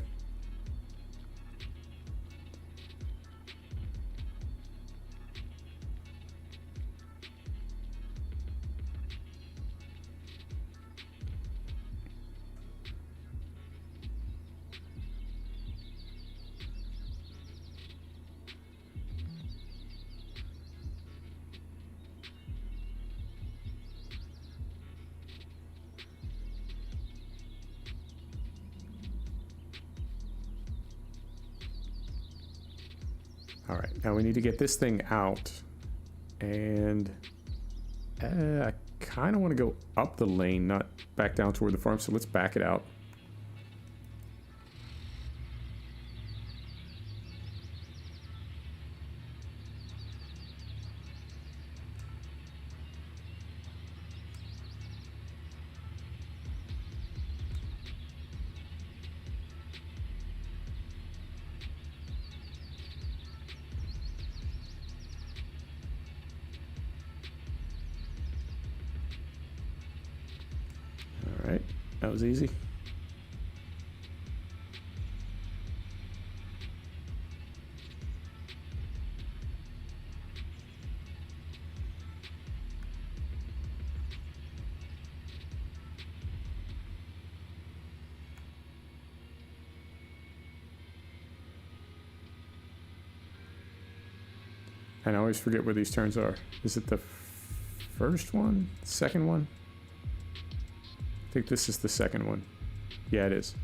All right, now we need to get this thing out, and I kind of want to go up the lane, not back down toward the farm, so let's back it out. That was easy. And I always forget where these turns are. Is it the first one? Second one? I think this is the second one. Yeah, it is.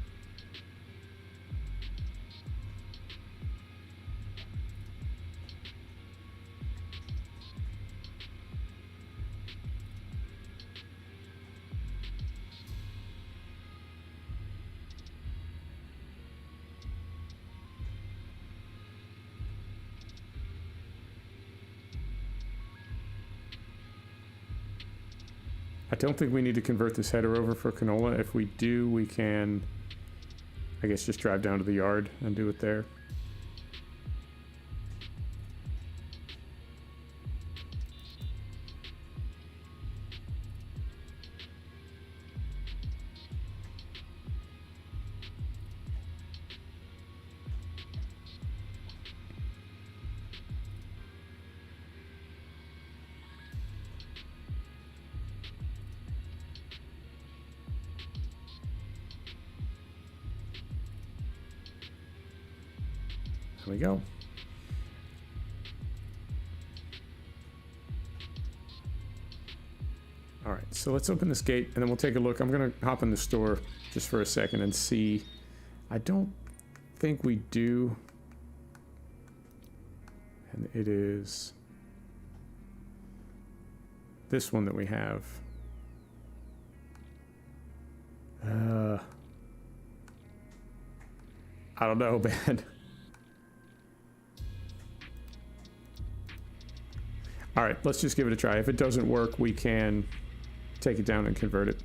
I don't think we need to convert this header over for canola. If we do, we can, I guess, just drive down to the yard and do it there. There we go. All right, so let's open this gate and then we'll take a look. I'm gonna hop in the store just for a second and see. I don't think we do. And it is this one that we have. I don't know, man. All right, let's just give it a try. If it doesn't work, we can take it down and convert it.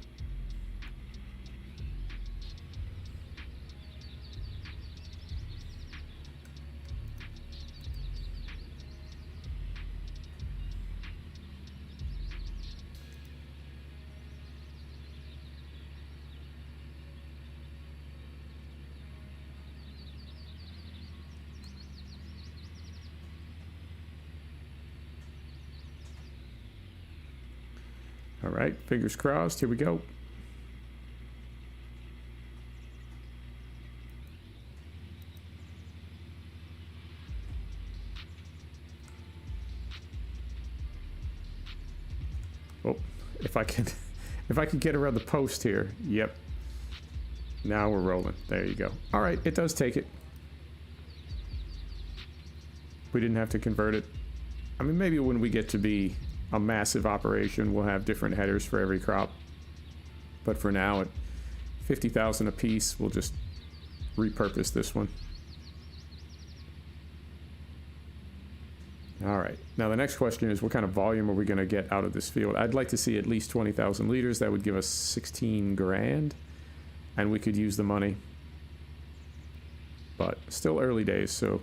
All right, fingers crossed. Here we go. Oh, if I can get around the post here. Yep. Now we're rolling. There you go. All right, it does take it. We didn't have to convert it. I mean, maybe when we get to be a massive operation, we'll have different headers for every crop, but for now at 50,000 a piece, we'll just repurpose this one. All right, now the next question is, what kind of volume are we going to get out of this field? I'd like to see at least 20,000 liters. That would give us 16 grand, and we could use the money. but still early days, so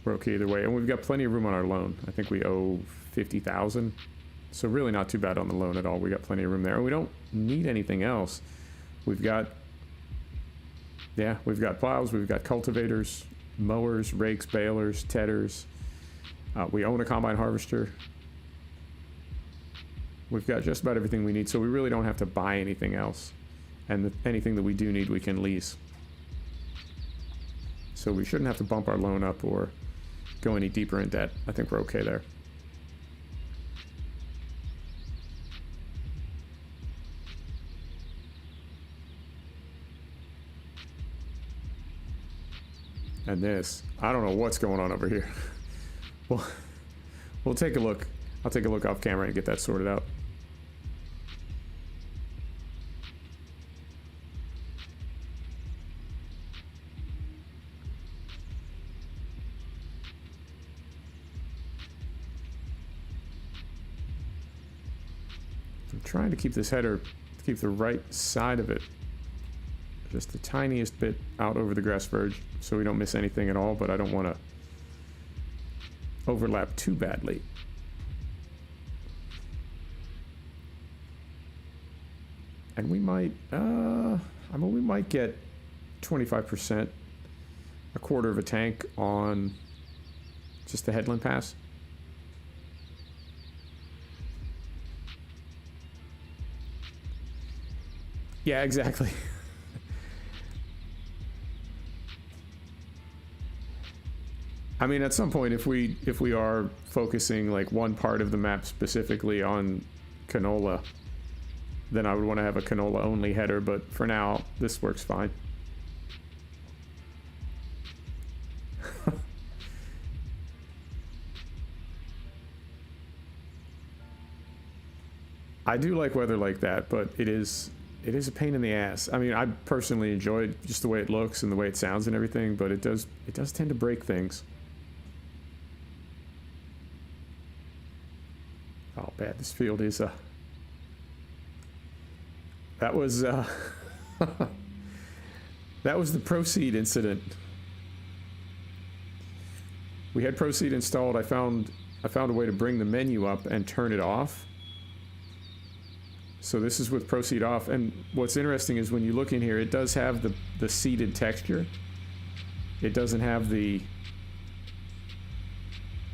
we're okay either way. And we've got plenty of room on our loan. I think we owe 50,000, so really not too bad on the loan at all. We got plenty of room there, and we don't need anything else. We've got, yeah, we've got plows, we've got cultivators, mowers, rakes, balers, tedders. We own a combine harvester. We've got just about everything we need, so we really don't have to buy anything else. And anything that we do need, we can lease. So we shouldn't have to bump our loan up or go any deeper in debt. I think we're okay there. And this, I don't know what's going on over here. We'll take a look. I'll take a look off camera and get that sorted out. I'm trying to keep this header, keep the right side of it just the tiniest bit out over the grass verge so we don't miss anything at all, but I don't want to overlap too badly. And we might, I mean, we might get 25%, a quarter of a tank on just the headland pass. Yeah, exactly. I mean, at some point, if we are focusing like one part of the map specifically on Canola, then I would want to have a Canola only header, but for now, this works fine. I do like weather like that, but it is a pain in the ass. I mean, I personally enjoy it, just the way it looks and the way it sounds and everything, but it does tend to break things. Oh, bad. This field is that was that was the Proceed incident. We had Proceed installed. I found a way to bring the menu up and turn it off. So this is with Proceed off, and what's interesting is when you look in here, it does have the seeded texture. It doesn't have the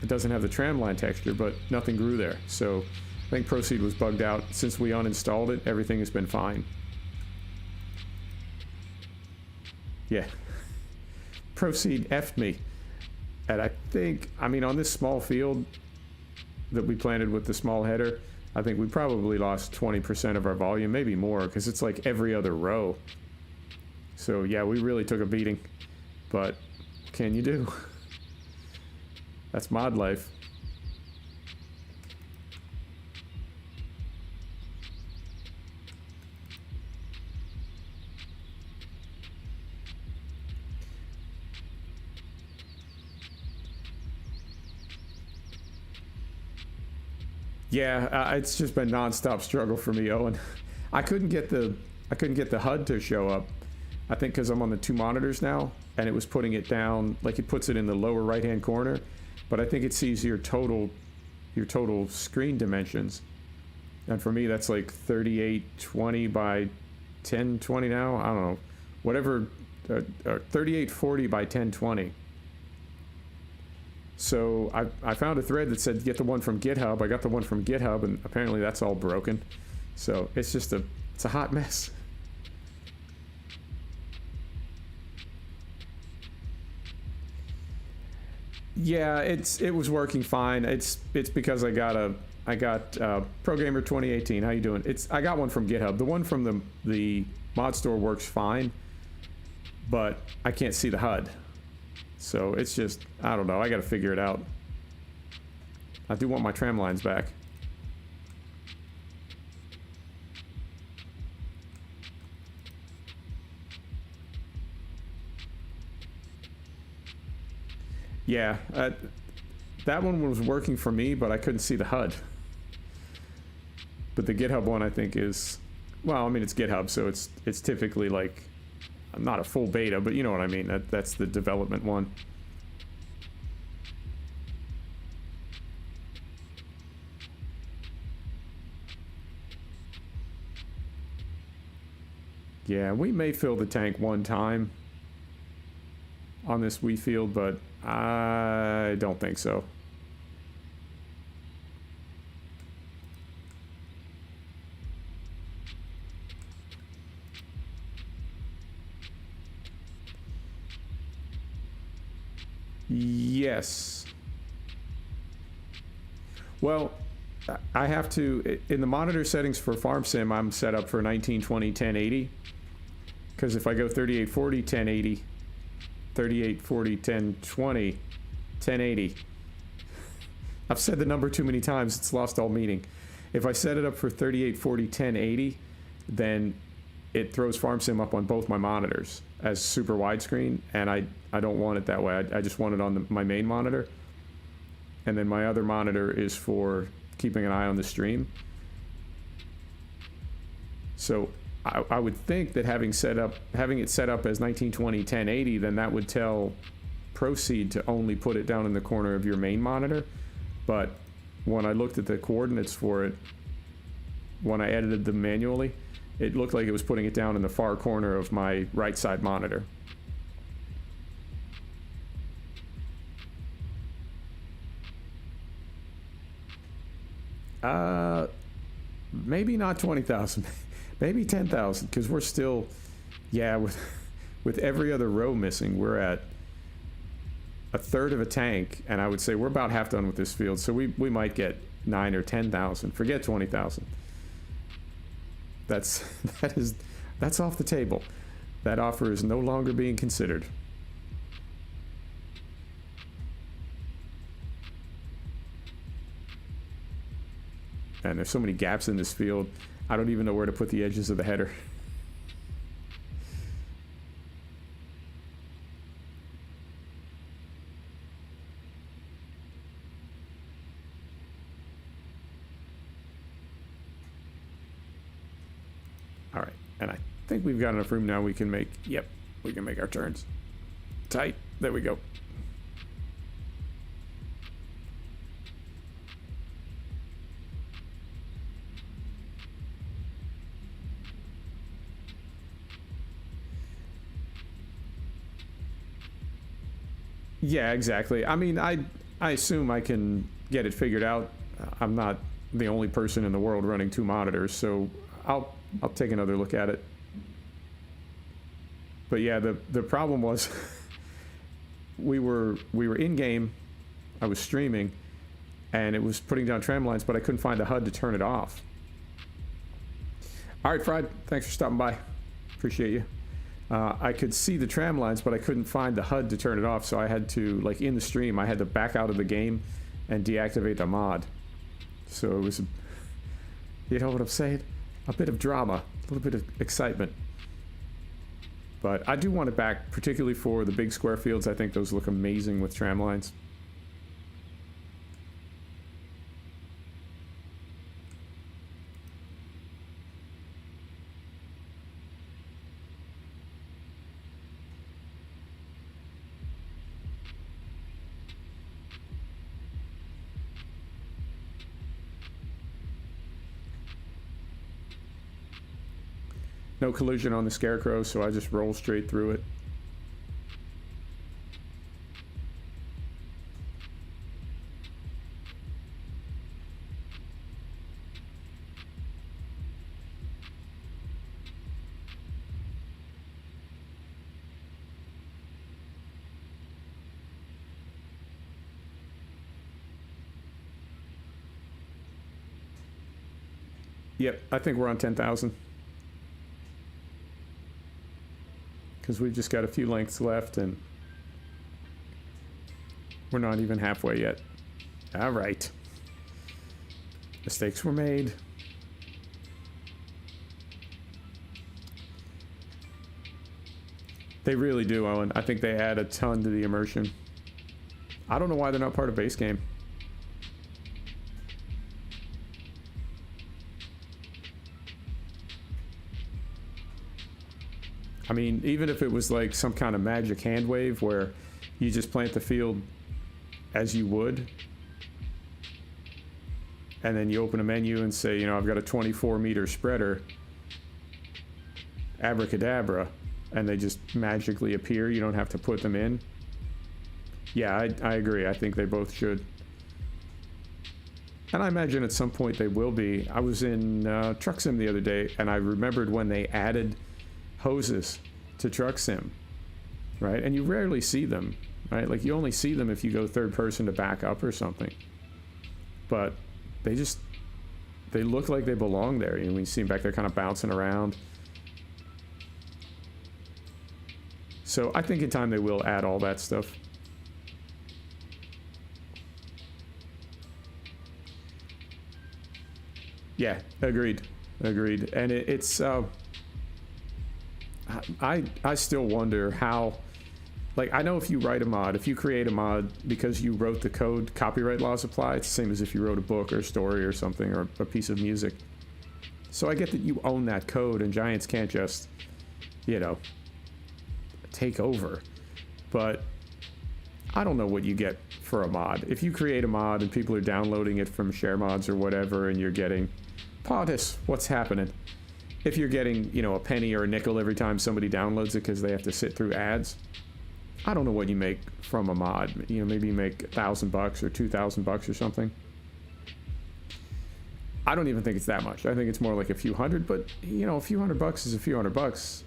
tramline texture, but nothing grew there. So I think Proceed was bugged out. Since we uninstalled it, everything has been fine. Yeah. Proceed effed me. And I think, I mean, on this small field that we planted with the small header, I think we probably lost 20% of our volume, maybe more, because it's like every other row. So yeah, we really took a beating. But what can you do? That's mod life. Yeah, it's just been nonstop struggle for me, Owen. I couldn't get the HUD to show up. I think because I'm on the two monitors now, and it was putting it down, like it puts it in the lower right-hand corner. But I think it sees your total screen dimensions, and for me that's like 3820 by 1020 now. I don't know, whatever, 3840 by 1020. So I found a thread that said get the one from GitHub. I got the one from GitHub, and apparently that's all broken. So it's just it's a hot mess. Yeah, it was working fine. It's because I got Programmer 2018. How you doing? I got one from GitHub. The one from the mod store works fine, but I can't see the HUD. So it's just, I don't know. I got to figure it out. I do want my tram lines back. Yeah, that one was working for me, but I couldn't see the HUD. But the GitHub one, I think, is, well, I mean, it's GitHub, so it's typically like not a full beta, but you know what I mean. That's the development one. Yeah, we may fill the tank one time on this Wii field, but I don't think so. Yes. Well, I have to, in the monitor settings for Farm Sim, I'm set up for 1920 1080. Because if I go 3840 1080, 3840 1020, 1080. I've said the number too many times, it's lost all meaning. If I set it up for 3840 1080, then it throws Farm Sim up on both my monitors as super widescreen, and I don't want it that way. I just want it on my main monitor. And then my other monitor is for keeping an eye on the stream. So I would think that having it set up as 1920 1080, then that would tell Proceed to only put it down in the corner of your main monitor. But when I looked at the coordinates for it, when I edited them manually, it looked like it was putting it down in the far corner of my right side monitor. Maybe not 20,000, maybe 10,000, because we're still, yeah, with every other row missing, we're at a third of a tank, and I would say we're about half done with this field, so we might get 9 or 10,000. Forget 20,000. That's off the table. That offer is no longer being considered. And there's so many gaps in this field, I don't even know where to put the edges of the header. All right, and I think we've got enough room now. We can make, yep, we can make our turns. Tight, there we go. Yeah, exactly. I mean, I assume I can get it figured out. I'm not the only person in the world running 2 monitors, so I'll take another look at it. But yeah, the problem was we were in game, I was streaming, and it was putting down tram lines, but I couldn't find the HUD to turn it off. All right, Fried, thanks for stopping by. Appreciate you. I could see the tram lines, but I couldn't find the HUD to turn it off, so I had to, like in the stream, I had to back out of the game and deactivate the mod. So it was, you know what I'm saying? A bit of drama, a little bit of excitement. But I do want it back, particularly for the big square fields. I think those look amazing with tram lines. No collision on the Scarecrow, so I just roll straight through it. Yep, I think we're on 10,000. Because we've just got a few lengths left and we're not even halfway yet. All right. Mistakes were made. They really do, Owen. I think they add a ton to the immersion. I don't know why they're not part of base game. I mean, even if it was like some kind of magic hand wave where you just plant the field as you would, and then you open a menu and say, you know, I've got a 24-meter spreader, abracadabra, and they just magically appear. You don't have to put them in. Yeah, I agree. I think they both should. And I imagine at some point they will be. I was in Truck Sim the other day, and I remembered when they added hoses to Truck Sim, right? And you rarely see them, right? Like, you only see them if you go third person to back up or something. But they look like they belong there. You know, when you see them back there kind of bouncing around. So I think in time they will add all that stuff. Yeah, agreed. And it's I still wonder how, like, I know if you write a mod, if you create a mod because you wrote the code, copyright laws apply. It's the same as if you wrote a book or a story or something, or a piece of music. So I get that you own that code, and Giants can't just, you know, take over. But I don't know what you get for a mod. If you create a mod and people are downloading it from share mods or whatever, and you're getting POTUS, what's happening? If you're getting, you know, a penny or a nickel every time somebody downloads it because they have to sit through ads, I don't know what you make from a mod. You know, maybe you make $1,000 or $2,000 or something. I don't even think it's that much. I think it's more like a few hundred, but, you know, a few $100 is a few $100.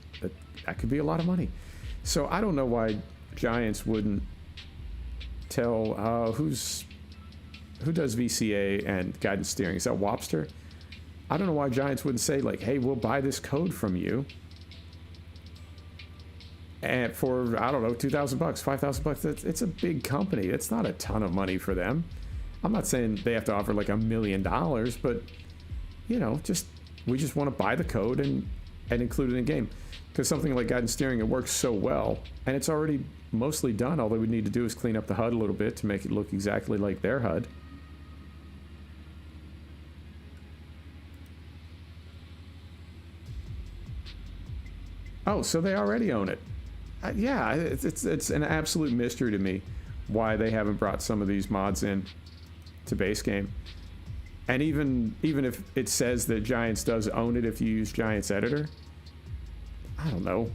That could be a lot of money. So I don't know why Giants wouldn't tell, who does VCA and guidance steering? Is that Wopster? I don't know why Giants wouldn't say, like, hey, we'll buy this code from you, and for, I don't know, $2,000, $5,000. It's a big company. It's not a ton of money for them. I'm not saying they have to offer like $1 million, but, you know, we just want to buy the code and include it in game. Because something like guidance steering, it works so well, and it's already mostly done. All they would need to do is clean up the HUD a little bit to make it look exactly like their HUD. Oh, so they already own it. Yeah, it's an absolute mystery to me why they haven't brought some of these mods in to base game. And even if it says that Giants does own it if you use Giants Editor, I don't know.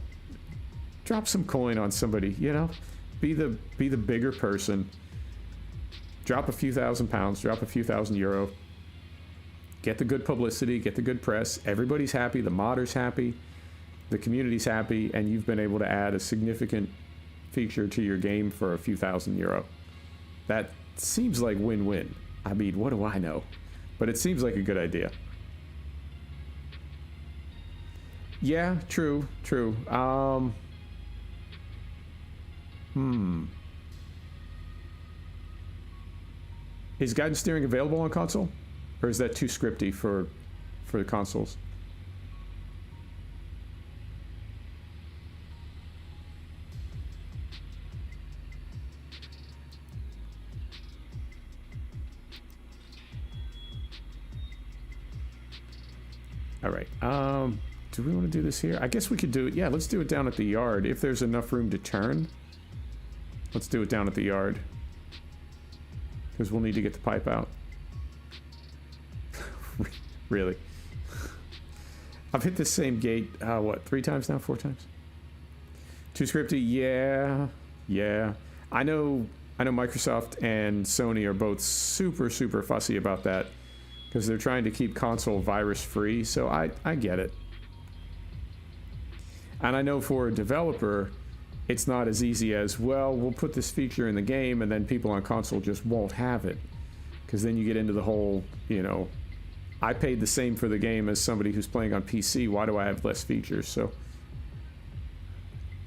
Drop some coin on somebody, you know? Be the bigger person. Drop a few £1,000s, drop a few €1,000. Get the good publicity, get the good press. Everybody's happy, the modder's happy. The community's happy, and you've been able to add a significant feature to your game for a few €1,000. That seems like win-win. I mean, what do I know? But it seems like a good idea. Yeah, true. Is guidance steering available on console? Or is that too scripty for the consoles? All right, do we want to do this here? I guess we could do it. Yeah, let's do it down at the yard. If there's enough room to turn, let's do it down at the yard. Because we'll need to get the pipe out. Really? I've hit the same gate, what, 3 times now? 4 times? Too scripty? Yeah. I know Microsoft and Sony are both super fussy about that, because they're trying to keep console virus free, so I get it. And I know for a developer, it's not as easy as, well, we'll put this feature in the game and then people on console just won't have it. Because then you get into the whole, you know, I paid the same for the game as somebody who's playing on PC, why do I have less features? So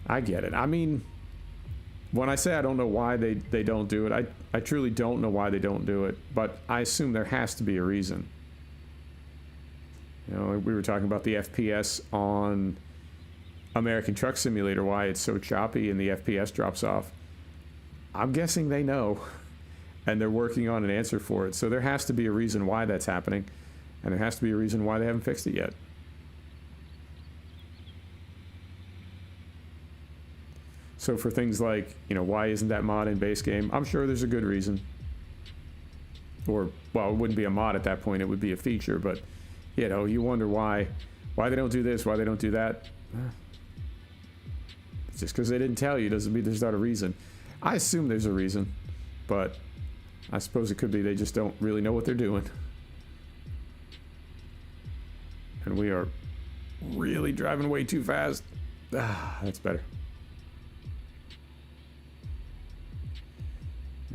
I get it. I mean, when I say I don't know why they don't do it, I truly don't know why they don't do it, but I assume there has to be a reason. You know, we were talking about the FPS on American Truck Simulator, why it's so choppy and the FPS drops off. I'm guessing they know, and they're working on an answer for it. So there has to be a reason why that's happening, and there has to be a reason why they haven't fixed it yet. So for things like, you know, why isn't that mod in base game? I'm sure there's a good reason. Or, well, it wouldn't be a mod at that point, it would be a feature, but, you know, you wonder why they don't do this, why they don't do that. Just because they didn't tell you doesn't mean there's not a reason. I assume there's a reason, but I suppose it could be they just don't really know what they're doing. And we are really driving way too fast. Ah, that's better.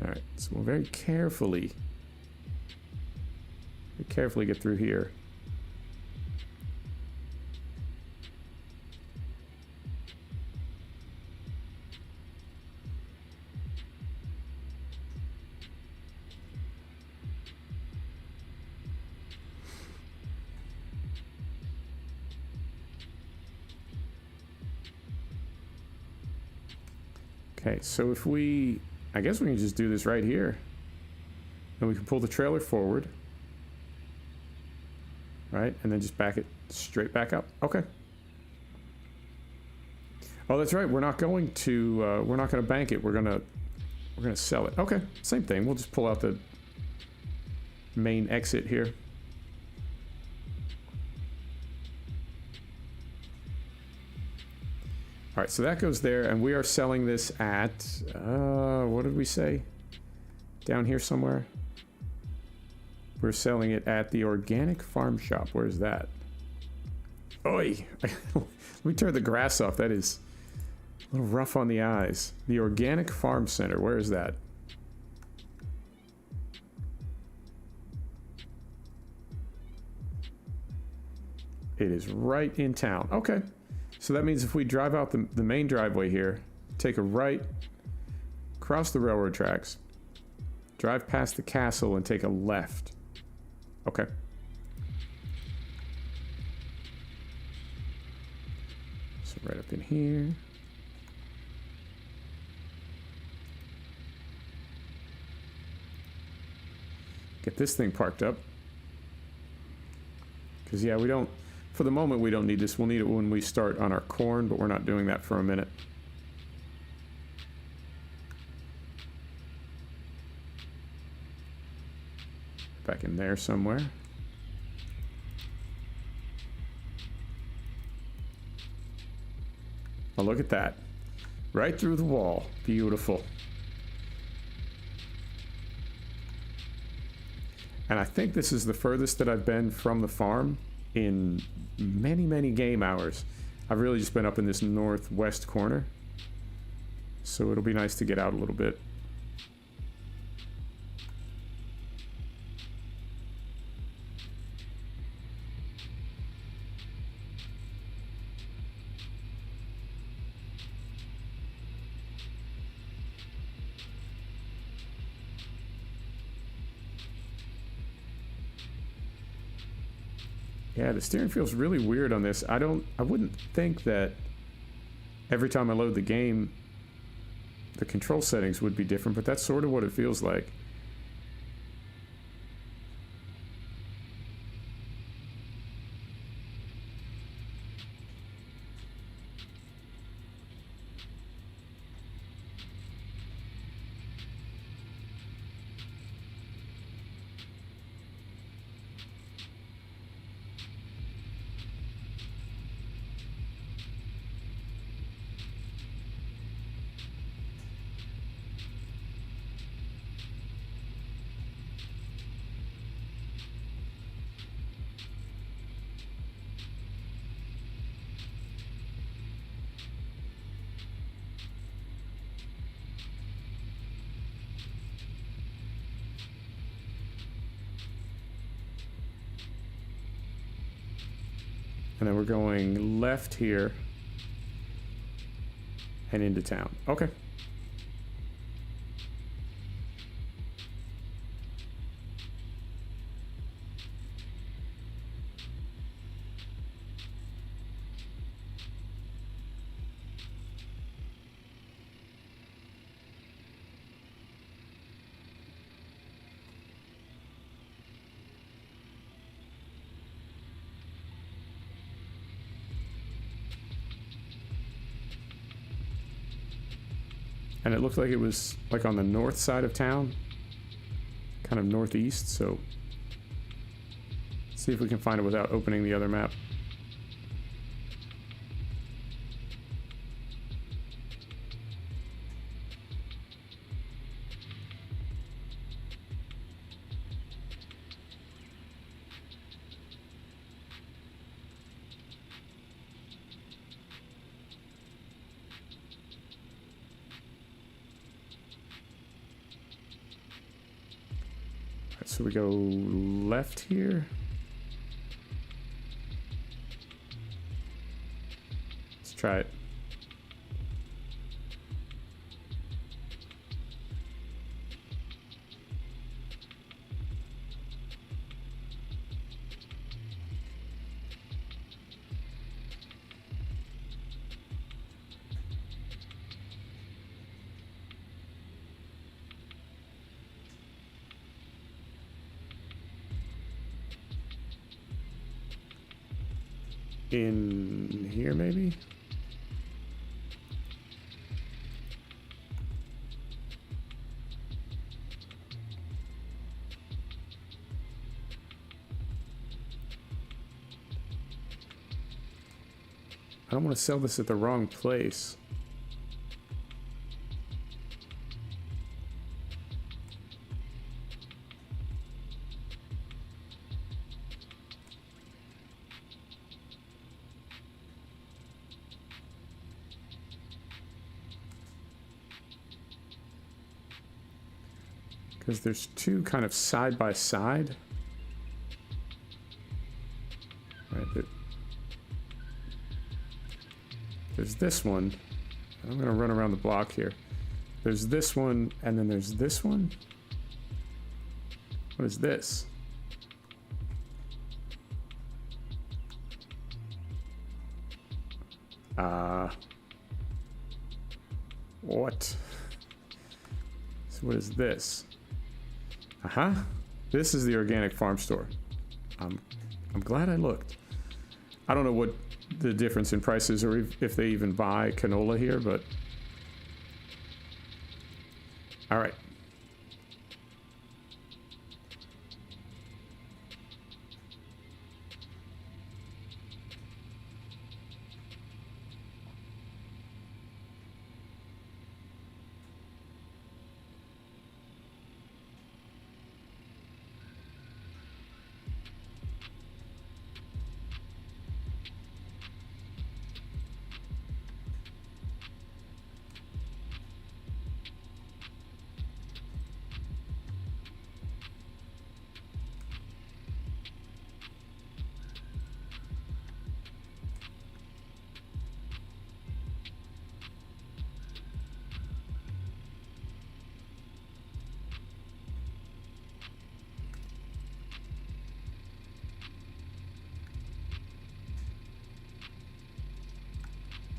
All right, so we'll very carefully get through here. Okay, so if we, I guess we can just do this right here. And we can pull the trailer forward. Right, and then just back it straight back up. Okay. Oh, that's right. We're not going to bank it. We're gonna sell it. Okay, same thing. We'll just pull out the main exit here. All right, so that goes there, and we are selling this at, what did we say? Down here somewhere? We're selling it at the Organic Farm Shop. Where's that? Oi! Let me turn the grass off. That is a little rough on the eyes. The Organic Farm Center. Where is that? It is right in town. Okay. So that means if we drive out the main driveway here, take a right, cross the railroad tracks, drive past the castle, and take a left. Okay. So right up in here. Get this thing parked up. Because, yeah, we don't... For the moment, we don't need this. We'll need it when we start on our corn, but we're not doing that for a minute. Back in there somewhere. Oh, look at that. Right through the wall. Beautiful. And I think this is the furthest that I've been from the farm in many, many game hours. I've really just been up in this northwest corner. So it'll be nice to get out a little bit. Yeah, the steering feels really weird on this. I wouldn't think that every time I load the game, the control settings would be different, but that's sort of what it feels like. And then we're going left here and into town. Okay. And it looked like it was like on the north side of town, kind of northeast, so let's see if we can find it without opening the other map. So we go left here. Let's try it. In here, maybe? I don't want to sell this at the wrong place. Because there's two kind of side by side. Right, there's this one. I'm going to run around the block here. There's this one, and then there's this one. What is this? What? So what is this? This is the organic farm store. I'm glad I looked. I don't know what the difference in prices or if they even buy canola here, but all right.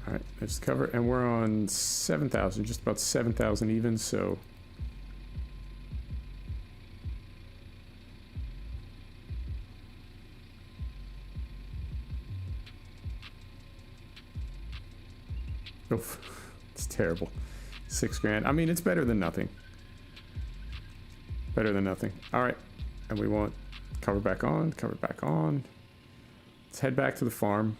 All right, let's cover, and we're on 7,000, just about 7,000 even, so. Oof, it's terrible. 6 grand. I mean, it's better than nothing. Better than nothing. All right, and we want cover back on, cover back on. Let's head back to the farm.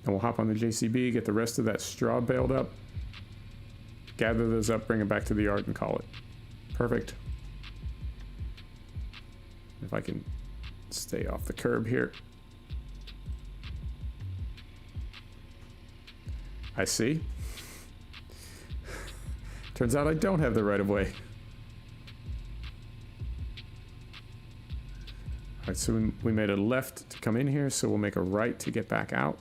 And we'll hop on the JCB, get the rest of that straw baled up, gather those up, bring it back to the yard and call it. Perfect. If I can stay off the curb here. I see. Turns out I don't have the right of way. All right, so we made a left to come in here, so we'll make a right to get back out.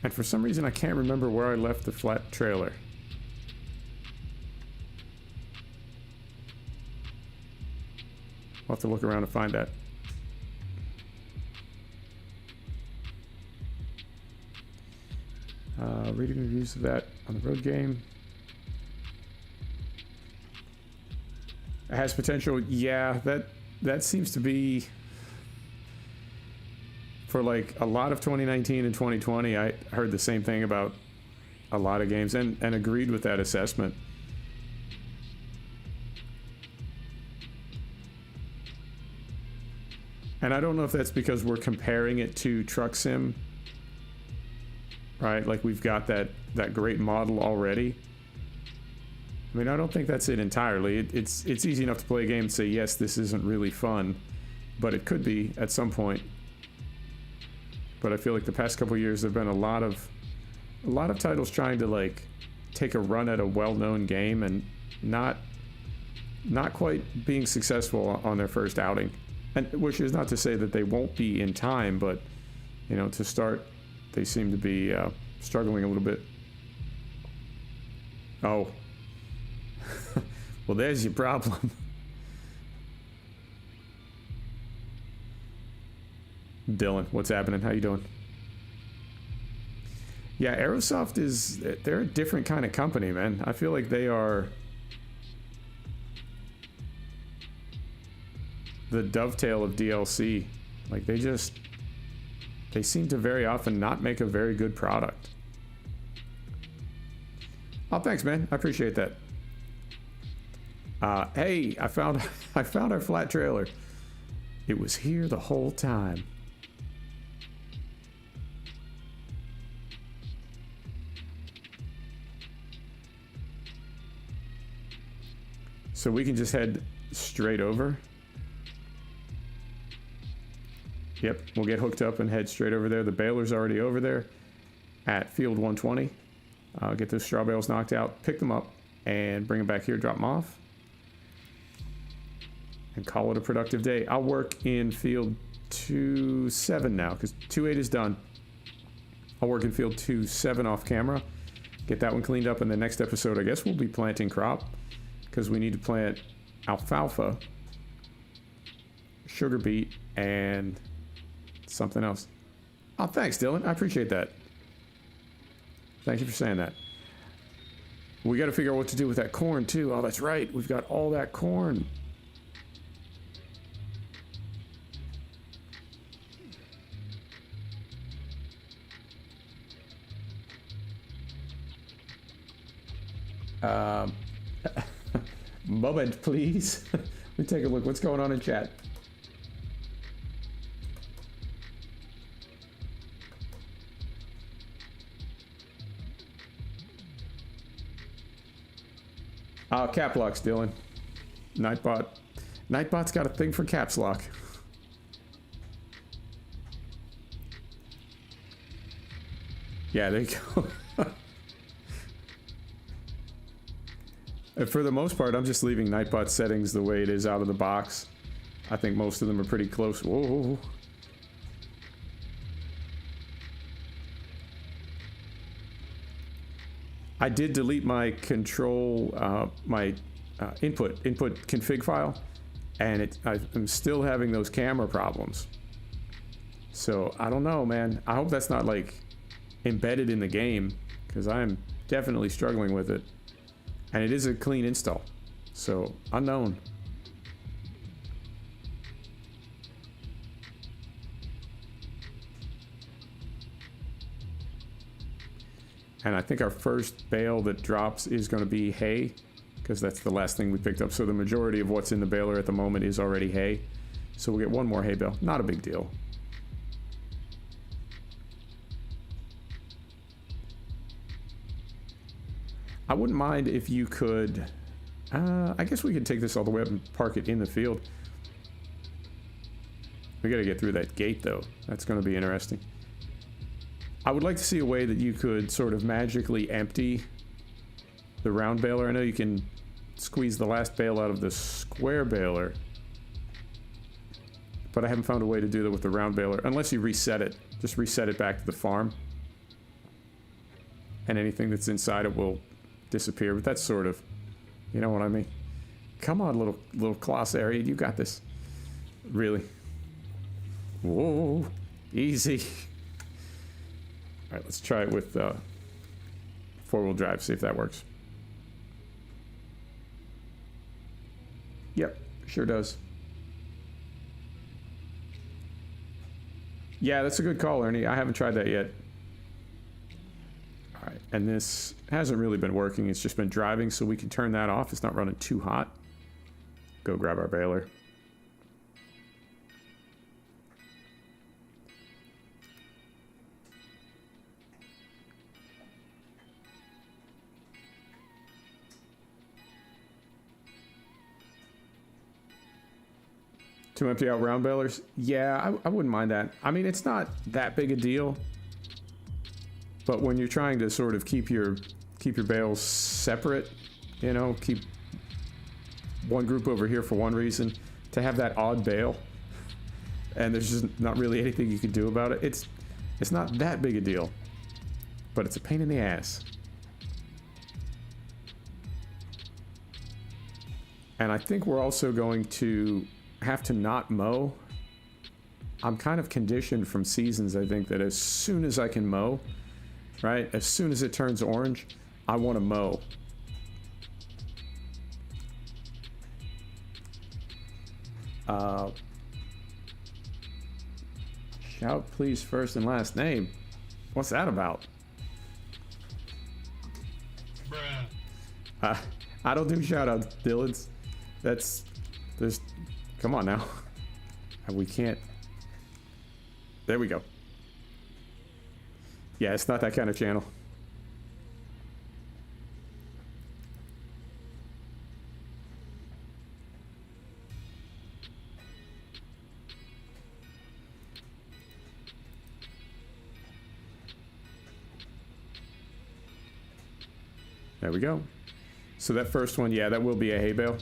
And for some reason, I can't remember where I left the flat trailer. I'll have to look around to find that. Reading reviews of that on the road game. It has potential. Yeah, that seems to be for like a lot of 2019 and 2020. I heard the same thing about a lot of games and agreed with that assessment. And I don't know if that's because we're comparing it to Truck Sim, right? Like we've got that great model already. I mean, I don't think that's it entirely. It's easy enough to play a game and say, yes, this isn't really fun, but it could be at some point. But I feel like the past couple of years, there've been a lot of titles trying to like take a run at a well-known game and not quite being successful on their first outing. And which is not to say that they won't be in time, but you know, to start, they seem to be struggling a little bit. Oh. Well, there's your problem. Dylan, what's happening? How you doing? Yeah, Aerosoft they're a different kind of company, man. I feel like they are the dovetail of DLC. Like they seem to very often not make a very good product. Oh, thanks, man. I appreciate that. Hey, I found our flat trailer. It was here the whole time. So we can just head straight over. Yep, we'll get hooked up and head straight over there. The baler's already over there at field 120. Get those straw bales knocked out, pick them up, and bring them back here, drop them off. And call it a productive day. I'll work in field 2-7 now, because 2-8 is done. I'll work in field 2-7 off camera. Get that one cleaned up, and the next episode, I guess we'll be planting crop, because we need to plant alfalfa, sugar beet, and something else. Oh, thanks, Dylan. I appreciate that. Thank you for saying that. We got to figure out what to do with that corn, too. Oh, that's right. We've got all that corn. Moment, please. Let me take a look. What's going on in chat? Cap locks, Dylan. Nightbot. Nightbot's got a thing for caps lock. Yeah, there you go. For the most part, I'm just leaving Nightbot settings the way it is out of the box. I think most of them are pretty close. Whoa. I did delete my control, input config file, and I'm still having those camera problems. So I don't know, man. I hope that's not like embedded in the game, because I'm definitely struggling with it. And it is a clean install, so unknown. And I think our first bale that drops is going to be hay, because that's the last thing we picked up. So the majority of what's in the baler at the moment is already hay. So we'll get one more hay bale. Not a big deal. I wouldn't mind if you could... I guess we could take this all the way up and park it in the field. We got to get through that gate, though. That's going to be interesting. I would like to see a way that you could sort of magically empty the round baler. I know you can squeeze the last bale out of the square baler, but I haven't found a way to do that with the round baler, unless you reset it. Just reset it back to the farm. and anything that's inside it will disappear. But that's sort of, you know what I mean? Come on, little Corsair, you got this. Really? Whoa, easy. All right, let's try it with four-wheel drive, see if that works. Yep, sure does. Yeah, that's a good call, Ernie. I haven't tried that yet. All right, and this hasn't really been working. It's just been driving, so we can turn that off. It's not running too hot. Go grab our baler. Two empty out round balers? Yeah, I wouldn't mind that. I mean, it's not that big a deal, but when you're trying to sort of keep your bales separate, you know, keep one group over here for one reason, to have that odd bale, and there's just not really anything you can do about it. It's not that big a deal, but it's a pain in the ass. And I think we're also going to have to not mow. I'm kind of conditioned from seasons, I think, that as soon as I can mow, right, as soon as it turns orange, I want to mow. Shout please first and last name. What's that about? Bruh. I don't do shout outs, Dylan's. There's come on now. We can't. There we go. Yeah, it's not that kind of channel. There we go. So that first one, yeah, that will be a hay bale.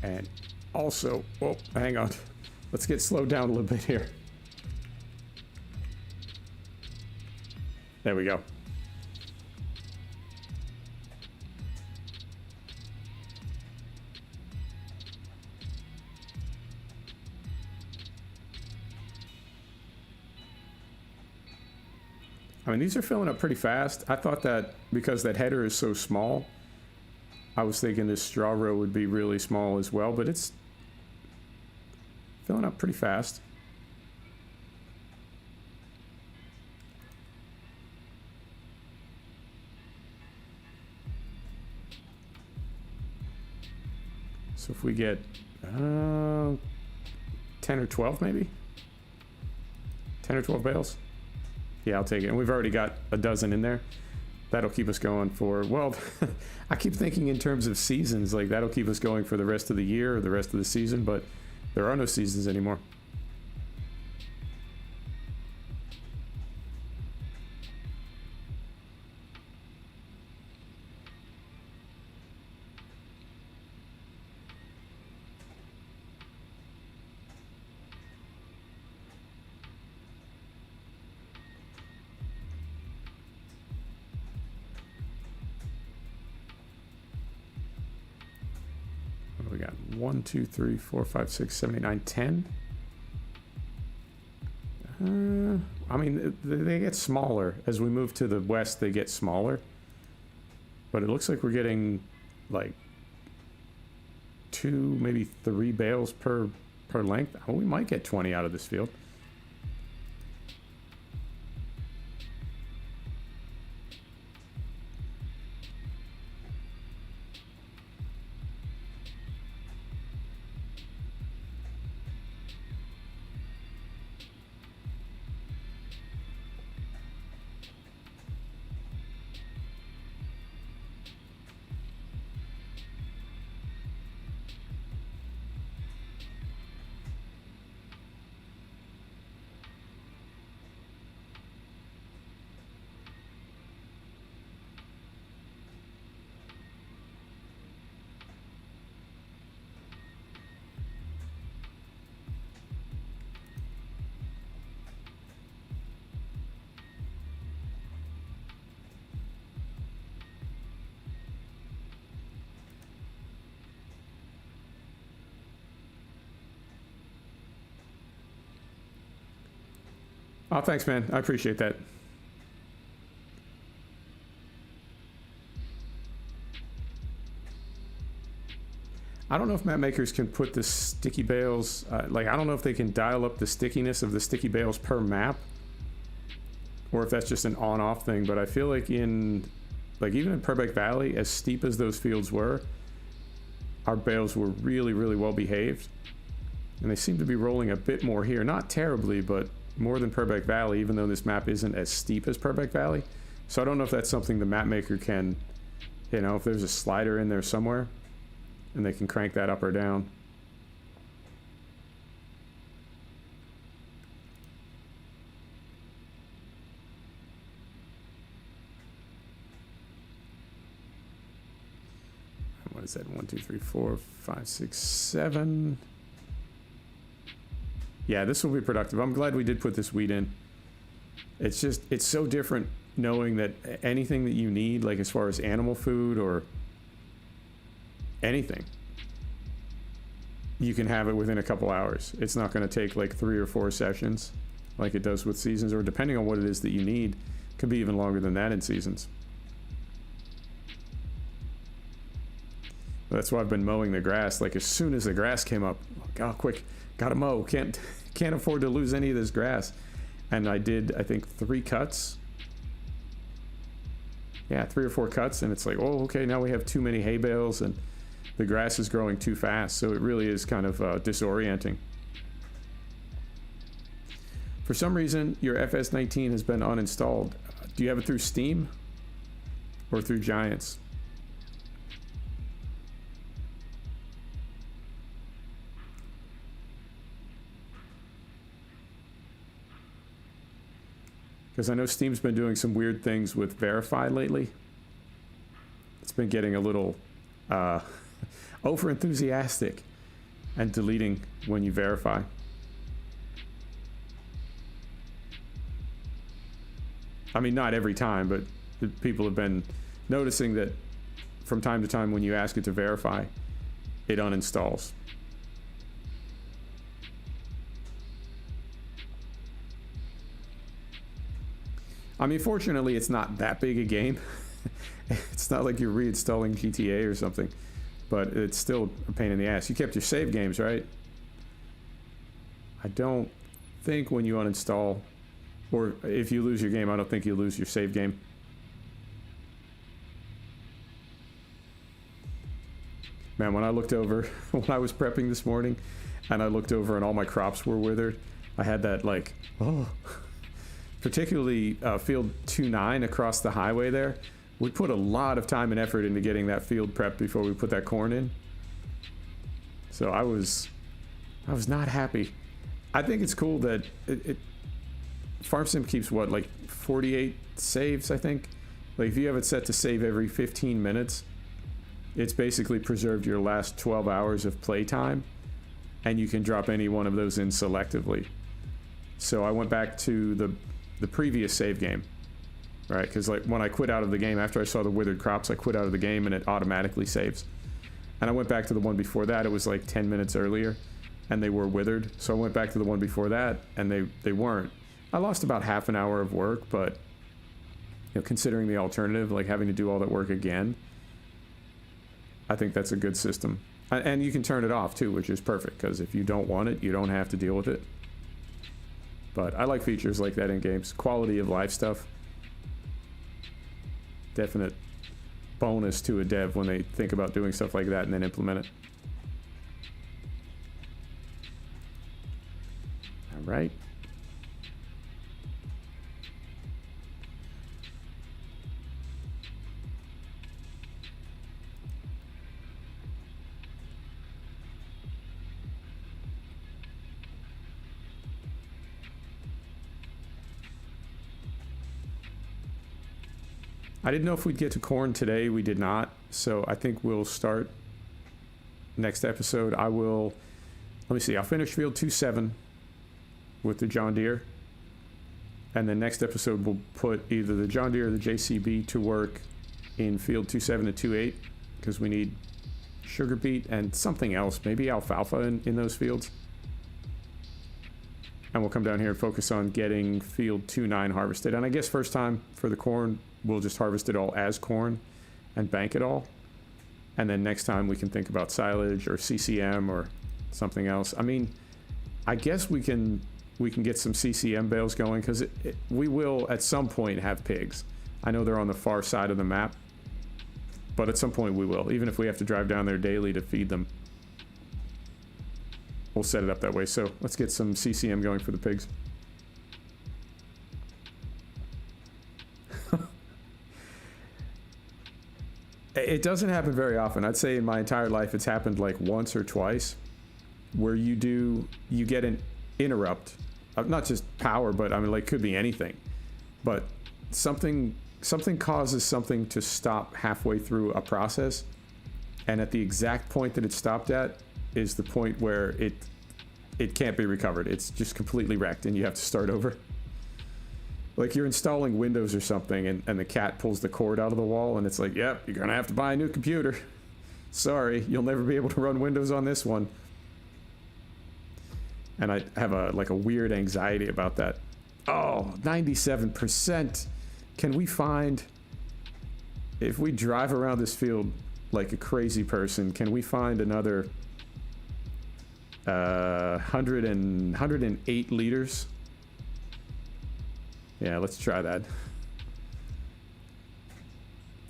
And also, oh, hang on. Let's get slowed down a little bit here. There we go. I mean, these are filling up pretty fast. I thought that because that header is so small, I was thinking this straw row would be really small as well, but it's filling up pretty fast. So if we get 10 or 12 maybe? 10 or 12 bales? Yeah, I'll take it. And we've already got a dozen in there. That'll keep us going for, well, I keep thinking in terms of seasons, like that'll keep us going for the rest of the year or the rest of the season, but there are no seasons anymore. We got 1, 2, 3, 4, 5, 6, 7, 8, 9, 10. I mean, they get smaller. As we move to the west, they get smaller. But it looks like we're getting like 2, maybe 3 bales per length. Oh, we might get 20 out of this field. Oh, thanks, man. I appreciate that. I don't know if map makers can put the sticky bales, like I don't know if they can dial up the stickiness of the sticky bales per map, or if that's just an on-off thing, but I feel like even in Purbeck Valley, as steep as those fields were, our bales were really, really well behaved. And they seem to be rolling a bit more here. Not terribly, but more than Purbeck Valley, even though this map isn't as steep as Purbeck Valley. So I don't know if that's something the map maker can, you know, if there's a slider in there somewhere, and they can crank that up or down. What is that? 1, 2, 3, 4, 5, 6, 7. Yeah, this will be productive. I'm glad we did put this wheat in. It's just, it's so different knowing that anything that you need, like as far as animal food or anything, you can have it within a couple hours. It's not going to take like 3 or 4 sessions like it does with seasons, or depending on what it is that you need, it could be even longer than that in seasons. That's why I've been mowing the grass. Like as soon as the grass came up, oh, quick, gotta mow. Can't afford to lose any of this grass. And I did, I think, 3 cuts. Yeah, 3 or 4 cuts, and it's like, oh, okay, now we have too many hay bales, and the grass is growing too fast. So it really is kind of disorienting. For some reason, your FS19 has been uninstalled. Do you have it through Steam or through Giants? Because I know Steam's been doing some weird things with Verify lately. It's been getting a little over-enthusiastic and deleting when you verify. I mean, not every time, but people have been noticing that from time to time when you ask it to verify, it uninstalls. I mean, fortunately, it's not that big a game. It's not like you're reinstalling GTA or something, but it's still a pain in the ass. You kept your save games, right? I don't think when you uninstall, or if you lose your game, I don't think you lose your save game. Man, when I looked over, when I was prepping this morning, and I looked over and all my crops were withered, I had that like, oh. Particularly field 2-9 across the highway there. We put a lot of time and effort into getting that field prepped before we put that corn in. So I was not happy. I think it's cool that FarmSim keeps what, like 48 saves, I think? Like if you have it set to save every 15 minutes, it's basically preserved your last 12 hours of playtime, and you can drop any one of those in selectively. So I went back to the previous save game, right? Because like when I quit out of the game after I saw the withered crops, I quit out of the game and it automatically saves. And I went back to the one before that. It was like 10 minutes earlier and they were withered. So I went back to the one before that and they weren't. I lost about half an hour of work, but you know, considering the alternative, like having to do all that work again, I think that's a good system. And you can turn it off too, which is perfect, because if you don't want it, you don't have to deal with it. But I like features like that in games. Quality of life stuff. Definite bonus to a dev when they think about doing stuff like that and then implement it. All right. I didn't know if we'd get to corn today. We did not. So I think we'll start next episode. I will, let me see, I'll finish field 2.7 with the John Deere. And then next episode, we'll put either the John Deere or the JCB to work in field 2.7 to 2.8, because we need sugar beet and something else, maybe alfalfa in those fields. And we'll come down here and focus on getting field 2-9 harvested. And I guess first time for the corn, we'll just harvest it all as corn and bank it all. And then next time we can think about silage or CCM or something else. I mean, I guess we can get some CCM bales going, because we will at some point have pigs. I know they're on the far side of the map, but at some point we will, even if we have to drive down there daily to feed them. We'll set it up that way. So let's get some CCM going for the pigs. It doesn't happen very often. I'd say in my entire life it's happened like once or twice, where you get an interrupt, not just power, but I mean, like, could be anything, but something causes something to stop halfway through a process, and at the exact point that it stopped at is the point where it can't be recovered. It's just completely wrecked and you have to start over. Like you're installing Windows or something, and the cat pulls the cord out of the wall, and it's like, yep, you're gonna have to buy a new computer. Sorry, you'll never be able to run Windows on this one. And I have a weird anxiety about that. Oh, 97%. Can we find, if we drive around this field like a crazy person, can we find another 108 liters? Yeah, let's try that.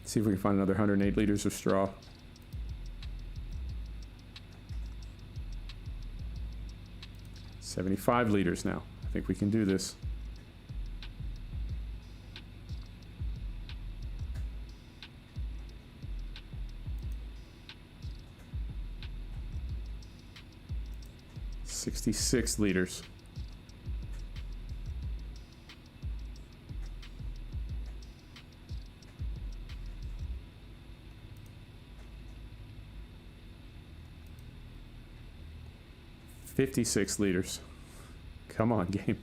See if we can find another 108 liters of straw. $75 liters now. I think we can do this. $66 liters. $56 liters. Come on, game.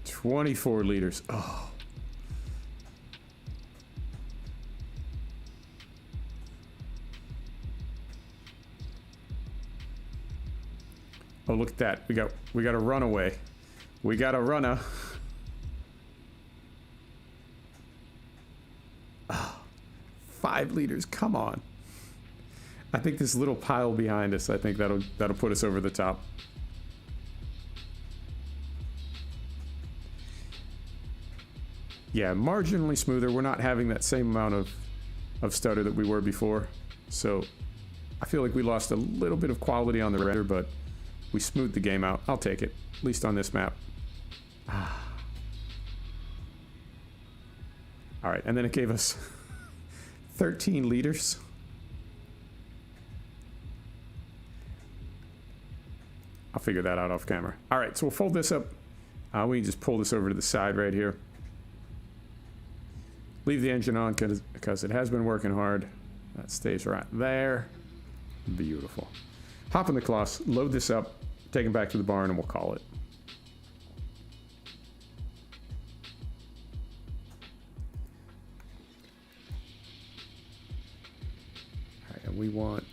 $24 liters. Oh. Oh, look at that. We got a runaway. We got a runner. Oh, 5 liters. Come on. I think this little pile behind us, I think that'll put us over the top. Yeah, marginally smoother. We're not having that same amount of stutter that we were before. So I feel like we lost a little bit of quality on the render, but we smoothed the game out. I'll take it, at least on this map. All right, and then it gave us 13 liters. I'll figure that out off camera. All right, so we'll fold this up. We can just pull this over to the side right here. Leave the engine on because it has been working hard. That stays right there. Beautiful. Hop in the cloths, load this up, take it back to the barn, and we'll call it. All right, and we want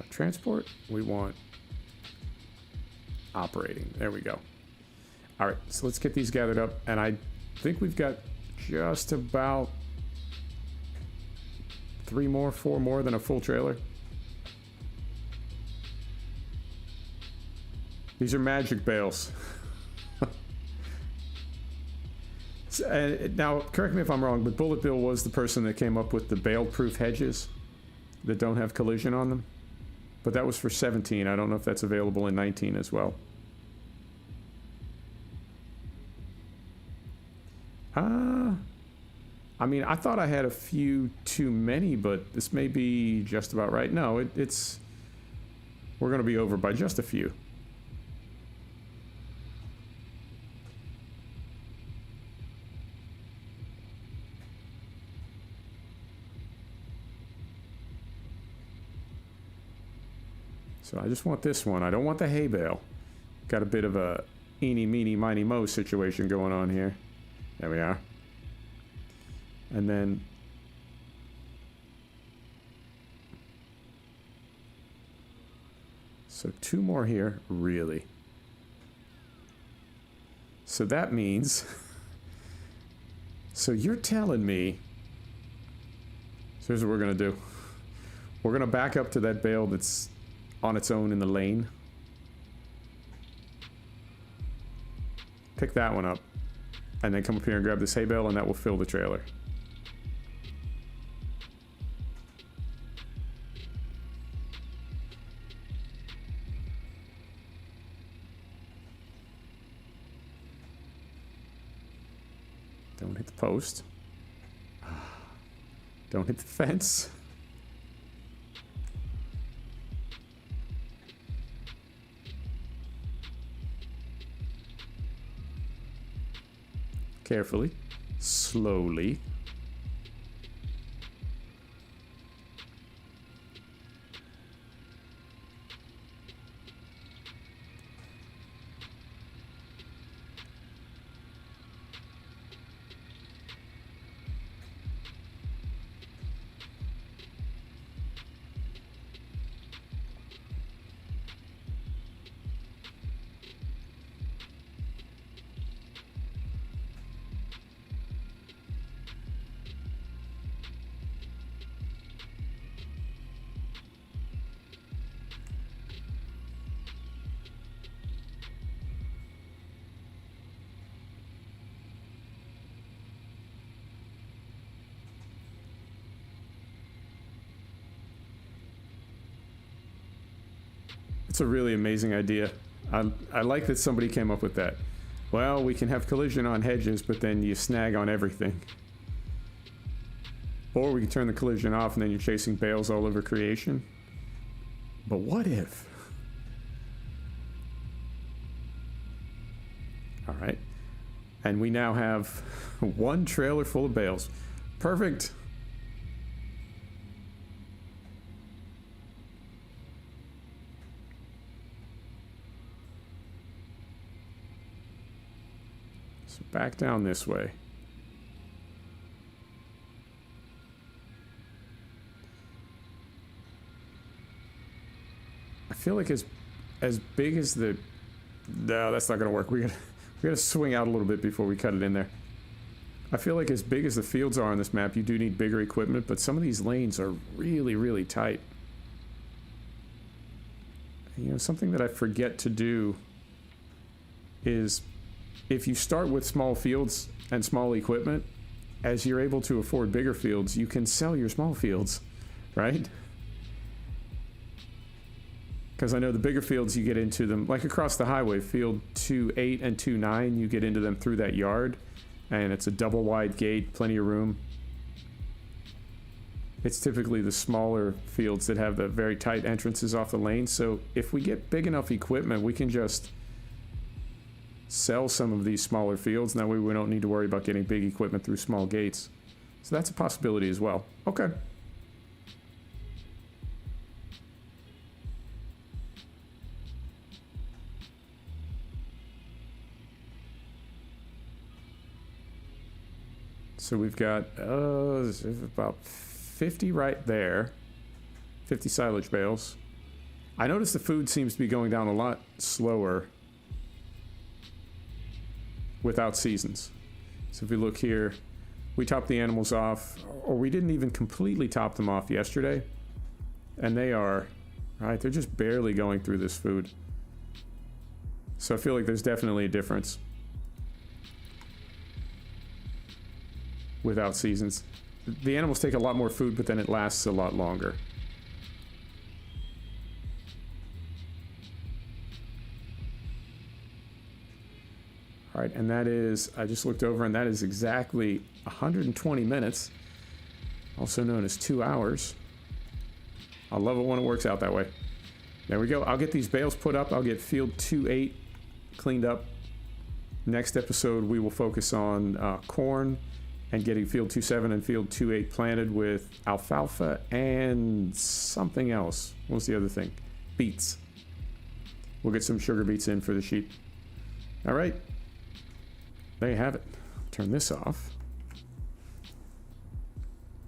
transport. We want operating. There we go. All right, so let's get these gathered up, and I think we've got just about 4 more than a full trailer. These are magic bales. Now, correct me if I'm wrong, but Bullet Bill was the person that came up with the bale-proof hedges that don't have collision on them. But that was for 17. I don't know if that's available in 19 as well. I mean, I thought I had a few too many, but this may be just about right. No, we're going to be over by just a few. So I just want this one. I don't want the hay bale. Got a bit of a eeny, meeny, miny, mo situation going on here. There we are. And then So 2 more here, really. So that means, so you're telling me, so here's what we're going to do. We're going to back up to that bale that's on its own in the lane. Pick that one up. And then come up here and grab this hay bale, and that will fill the trailer. Don't hit the post. Don't hit the fence. Carefully, slowly. It's a really amazing idea. I like that somebody came up with that. Well, we can have collision on hedges, but then you snag on everything. Or we can turn the collision off and then you're chasing bales all over creation. But what if? All right. And we now have 1 trailer full of bales. Perfect. So back down this way. I feel like as big as the... No, that's not going to work. We gotta swing out a little bit before we cut it in there. I feel like as big as the fields are on this map, you do need bigger equipment, but some of these lanes are really, really tight. You know, something that I forget to do is if you start with small fields and small equipment, as you're able to afford bigger fields, you can sell your small fields, right? Because I know the bigger fields, you get into them, like across the highway, field 2.8 and 2.9, you get into them through that yard, and it's a double wide gate, plenty of room. It's typically the smaller fields that have the very tight entrances off the lane, so if we get big enough equipment, we can just sell some of these smaller fields, and that way we don't need to worry about getting big equipment through small gates. So that's a possibility as well. Okay. So we've got about 50 right there. 50 silage bales. I noticed the food seems to be going down a lot slower without seasons. So if we look here, we topped the animals off, or we didn't even completely top them off yesterday. And they are, right, they're just barely going through this food. So I feel like there's definitely a difference without seasons. The animals take a lot more food, but then it lasts a lot longer. All right, and that is, I just looked over, and that is exactly 120 minutes, also known as 2 hours. I love it when it works out that way. There we go. I'll get these bales put up. I'll get field 2.8 cleaned up. Next episode, we will focus on corn and getting field 2.7 and field 2.8 planted with alfalfa and something else. What's the other thing? Beets. We'll get some sugar beets in for the sheep. All right. There you have it. Turn this off.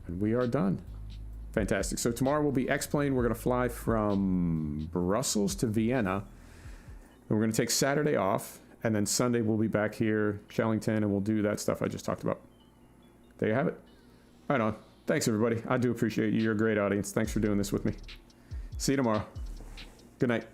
And we are done. Fantastic. So tomorrow will be X-Plane. We're going to fly from Brussels to Vienna. And we're going to take Saturday off. And then Sunday we'll be back here, Chellington, and we'll do that stuff I just talked about. There you have it. Right on. Thanks, everybody. I do appreciate you. You're a great audience. Thanks for doing this with me. See you tomorrow. Good night.